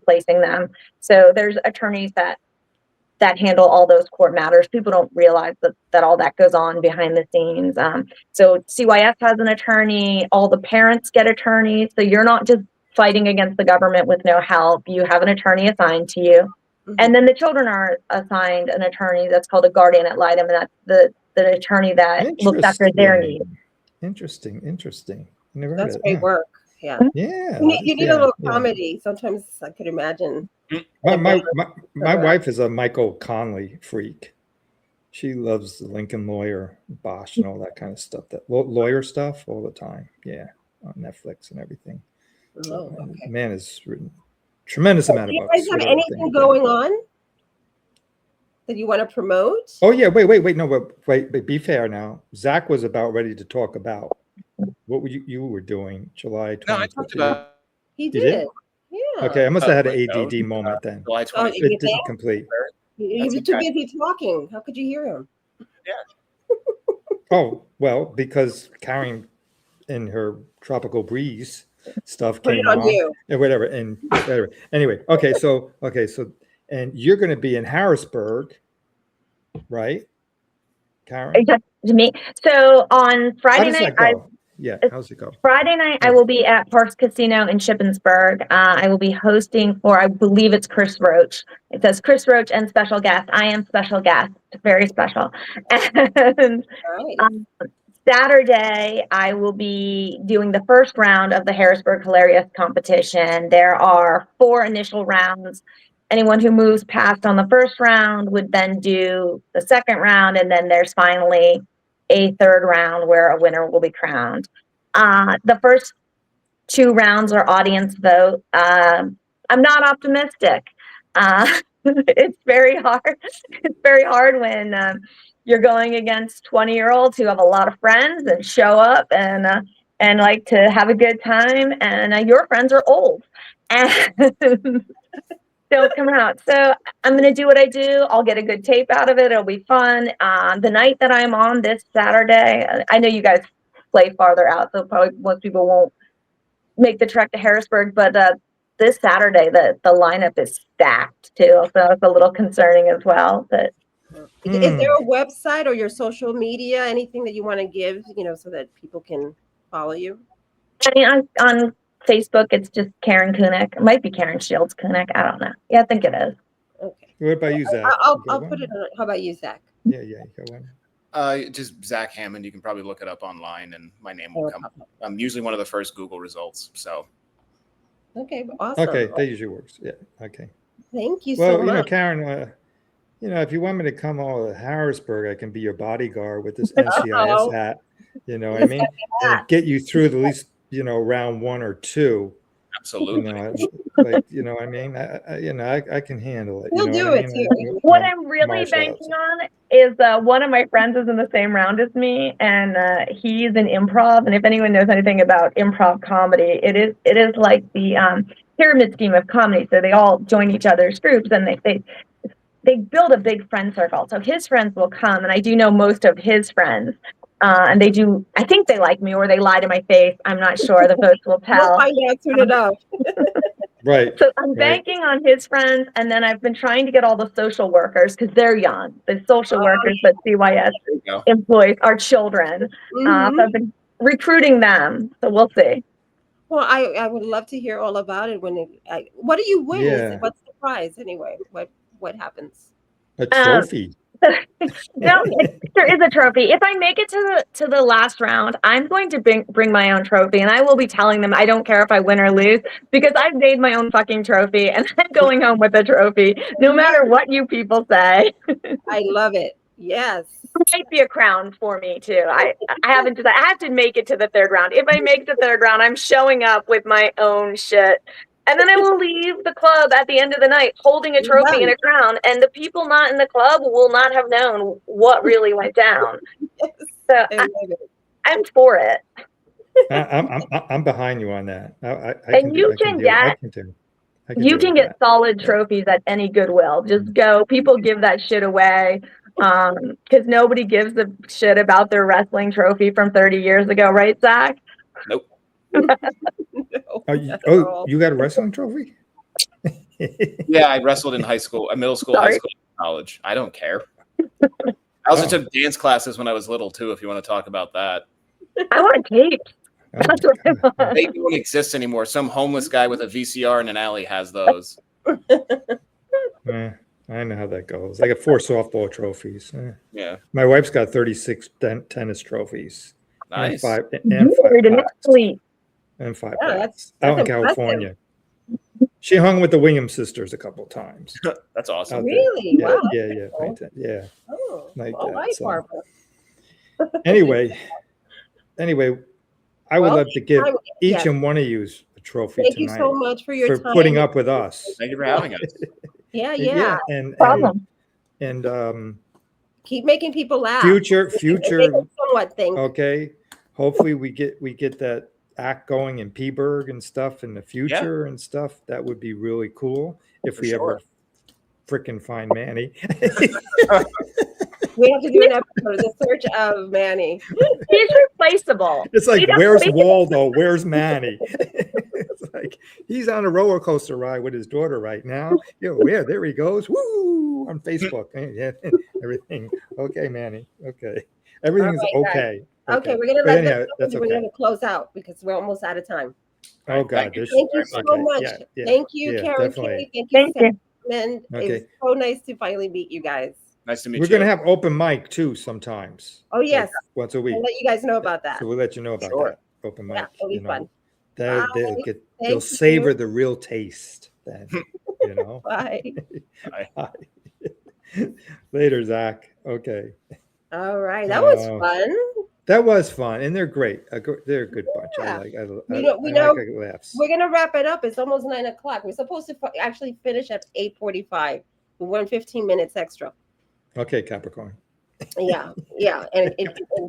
placing them. So there's attorneys that handle all those court matters. People don't realize that all that goes on behind the scenes. So CYS has an attorney, all the parents get attorneys. So you're not just fighting against the government with no help. You have an attorney assigned to you. Mm-hmm. And then the children are assigned an attorney that's called a guardian ad litem, and that's the attorney that looks after their needs. Interesting. Never That's great work. Yeah. Yeah. You need a little comedy. Sometimes I could imagine. My wife is a Michael Conley freak. She loves the Lincoln Lawyer, Bosch, and all that kind of stuff. That lawyer stuff all the time. Yeah, on Netflix and everything. Oh, okay. Man has written tremendous amount of books. Do you guys have anything going on that you want to promote? Oh yeah, wait, no, but wait, be fair now. Zach was about ready to talk about what you were doing July 20th. No, I talked about. He did. Yeah. Okay, I must have had an ADD moment then. July 20th. It didn't complete. You were too busy talking. How could you hear him? Yeah. Oh well, because Karen, in her tropical breeze stuff Put came it on on you. and whatever. And whatever. Anyway, okay, so and you're going to be in Harrisburg, right, Karen? To me. So on How Friday does night, that go? Yeah, how's it go? I will be at Parks Casino in Shippensburg. I will be hosting for, I believe it's Chris Roach. It says Chris Roach and special guest. I am special guest, very special. And Right. Saturday, I will be doing the first round of the Harrisburg Hilarious competition. There are 4 initial rounds. Anyone who moves past on the first round would then do the second round, and then there's finally a third round where a winner will be crowned. The first 2 rounds are audience vote. I'm not optimistic. It's very hard. It's very hard when you're going against 20-year-olds who have a lot of friends and show up and like to have a good time, and your friends are old and don't come out. So I'm going to do what I do. I'll get a good tape out of it. It'll be fun. The night that I'm on this Saturday, I know you guys play farther out, so probably most people won't make the trek to Harrisburg, but this Saturday, the lineup is stacked too. So it's a little concerning as well. But Is there a website or your social media, anything that you want to give, so that people can follow you? I mean, on Facebook, it's just Karen Kunik. It might be Karen Shields Kunik. I don't know. Yeah, I think it is. Okay. What about you, Zach? I'll put it on. How about you, Zach? Yeah, you got one. Just Zack Hammond. You can probably look it up online, and my name will come up. I'm usually one of the first Google results. So. Okay, awesome. Okay, that usually works. Yeah. Okay. Thank you so much. Karen, if you want me to come all to Harrisburg, I can be your bodyguard with this NCIS hat. You know what I mean? And get you through at least, round 1 or 2. Absolutely. You know what I mean? I can handle it. We'll do it too. What I'm really banking on is one of my friends is in the same round as me, and he's in improv. And if anyone knows anything about improv comedy, it is like the pyramid scheme of comedy. So they all join each other's groups, and they build a big friend circle. So his friends will come, and I do know most of his friends. And they do, I think they like me, or they lie to my face. I'm not sure. The votes will tell. I answered it up. Right. So I'm banking on his friends, and then I've been trying to get all the social workers because they're young. The social workers that CYS employs are children. So I've been recruiting them. So we'll see. Well, I would love to hear all about it. What do you win? Yeah. What's the prize anyway? What happens? A trophy. No, there is a trophy. If I make it to the last round, I'm going to bring my own trophy, and I will be telling them I don't care if I win or lose because I've made my own fucking trophy, and I'm going home with a trophy, no matter what you people say. I love it. Yes, it might be a crown for me too. I haven't decided. I have to make it to the 3rd round. If I make the 3rd round, I'm showing up with my own shit. And then I will leave the club at the end of the night holding a trophy and a crown, and the people not in the club will not have known what really went down. Yes, so I'm for it. I'm behind you on that. You can get solid trophies at any Goodwill. Just go. People give that shit away because nobody gives a shit about their wrestling trophy from 30 years ago, right, Zach? Nope. No, you got a wrestling trophy? Yeah, I wrestled in high school, middle school, high school, college. I don't care. I also took dance classes when I was little too. If you want to talk about that, I want tapes. That's what I want. They don't exist anymore. Some homeless guy with a VCR in an alley has those. I know how that goes. I got 4 softball trophies. Yeah, my wife's got 36 tennis trophies. Nice. And 5 that's out in California. She hung with the Williams sisters a couple of times. That's awesome. Really? Yeah, wow. Yeah. Oh, like all that, right, so. Barbara. Anyway, I would love to give each and one of you a trophy Thank tonight. you so much for your time. Putting up with us. Thank you for having us. Yeah. And keep making people laugh. Future. Somewhat thing. Okay. Hopefully we get that act going in Peaburg and stuff in the future and stuff. That would be really cool if we ever freaking find Manny. We have to do an episode, the search of Manny. He's replaceable. It's like, You know, where's we can- Waldo? Where's Manny? It's like he's on a roller coaster ride with his daughter right now. There he goes. Woo! On Facebook. Yeah, everything. Okay, Manny. Okay. Everything's All right, okay. Okay, we're gonna But let anyhow, them that's we're okay. gonna close out because we're almost out of time. Oh God, Thank you. Thank you so okay, much. yeah, Thank you, yeah, Karen definitely. K. Thank you, Thank you. Simon. It Okay. was so nice to finally meet you guys. Nice to meet We're you. gonna have open mic too sometimes. Oh yes, Once a week. I'll let you guys know about that. So we'll let you know about Sure. that. Open mic. Yeah, it'll be fun. They'll Bye. they'll Thank savor you. the real taste then. Bye. Bye. Later, Zach. Okay. All right, that was fun. That was fun, and they're great. They're a good bunch. Yeah. I We know like laughs. we're gonna wrap it up. It's almost 9:00. We're supposed to actually finish at 8:45. We went 15 minutes extra. Okay, Capricorn. Yeah, and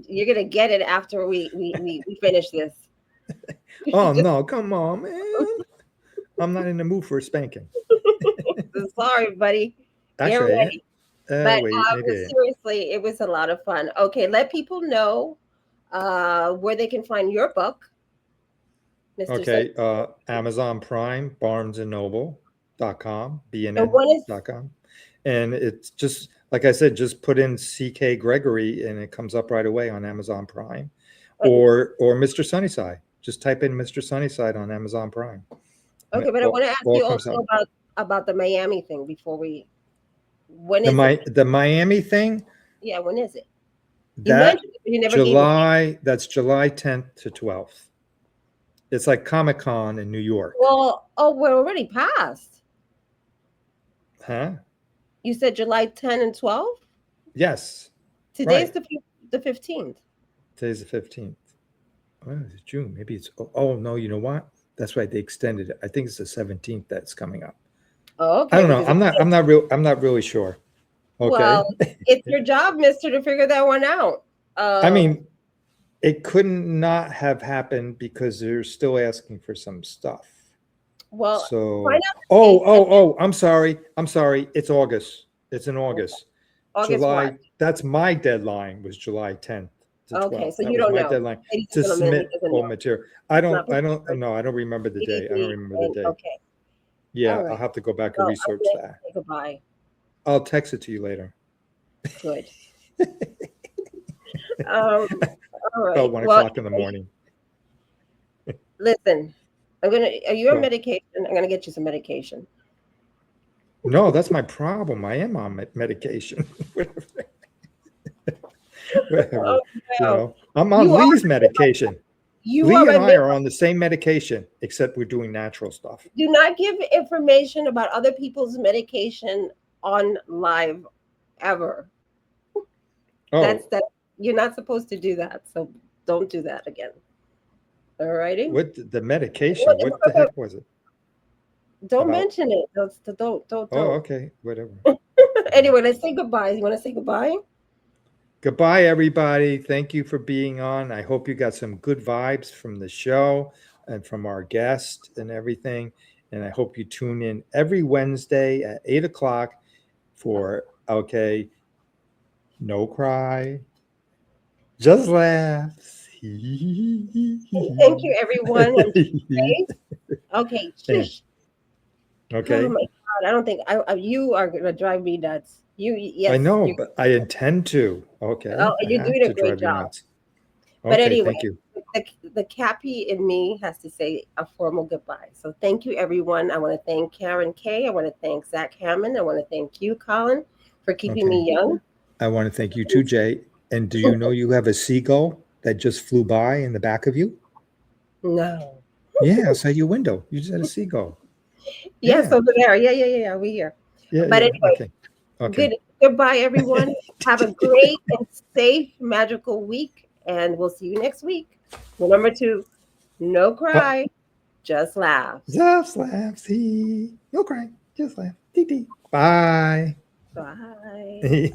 you're gonna get it after we finish this. Oh no, come on, man. I'm not in the mood for a spanking. Sorry, buddy. Get Actually, ready. But wait, maybe. seriously, it was a lot of fun. Okay, let people know where they can find your book, Mr. Okay, Sen- Amazon Prime, BarnesandNoble.com, And what is BNN.com. And it's just, like I said, just put in CK Gregory and it comes up right away on Amazon Prime. Or Mr. Sunnyside. Just type in Mr. Sunnyside on Amazon Prime. okay? But I want to ask all you comes also up. about the Miami thing before we. When is it? The Miami thing, Yeah, when is it? You that mentioned it, but you never gave me. that's July 10th to 12th. It's like Comic-Con in New York. Well, we're already past. Huh? You said July 10 and 12? Yes. Today's Right. the 15th. Today's the 15th. Oh, it's June. Maybe it's, oh no, you know what? That's right. They extended it. I think it's the 17th that's coming up. Oh, okay. I don't know. because I'm not really sure. Okay. Well, it's your job, mister, to figure that one out. I mean, it couldn't not have happened because they're still asking for some stuff. well, So, find out I'm sorry. It's August. It's in August. August July. what? That's my deadline was July 10th. To Okay, 12th. so That you was don't my know. deadline Ladies to and gentlemen, submit he doesn't all know. material. not I don't remember the day. I don't remember the day. Okay. Yeah, All right. I'll have to go back Well, and research I'm gonna that. say goodbye. I'll text it to you later. Good. All right. About 1 Well, o'clock in the morning. listen, are you on Well. medication? I'm gonna get you some medication. No, that's my problem. I am on medication. Whatever. Oh, no. I'm on You are- Lee's medication. You Lee are and my I are on the same medication, except we're doing natural stuff. Do not give information about other people's medication on live ever. Oh, That you're not supposed to do that. So don't do that again. All righty. what the medication? What- What the heck was it? Don't about- mention it. Don't. Oh, okay, whatever. Anyway, let's say goodbye. You want to say goodbye? Goodbye, everybody. Thank you for being on. I hope you got some good vibes from the show and from our guest and everything. And I hope you tune in every Wednesday at 8 o'clock for, no cry, just laughs. Thank you, everyone. Okay. Shush. Okay. Oh my God! I don't think you are gonna drive me nuts. Yes. I know, but I intend to. Okay. Oh, you're I doing have a to great drive you job. nuts. But Okay, anyway, thank you. the Cappy in me has to say a formal goodbye. So thank you, everyone. I want to thank Karen K. I want to thank Zack Hammond. I want to thank you, Colin, for keeping me young. I want to thank you too, Jay. And do you know you have a seagull that just flew by in the back of you? No. Yeah, outside your window. You just had a seagull. Yes, Yeah. over there. Yeah. We here. Yeah. But yeah. anyway, Okay. Goodbye, everyone. Have a great and safe, magical week, and we'll see you next week. Remember to no cry, just laugh. Just laugh. See. No cry. Just laugh. Dee dee. Bye. Bye.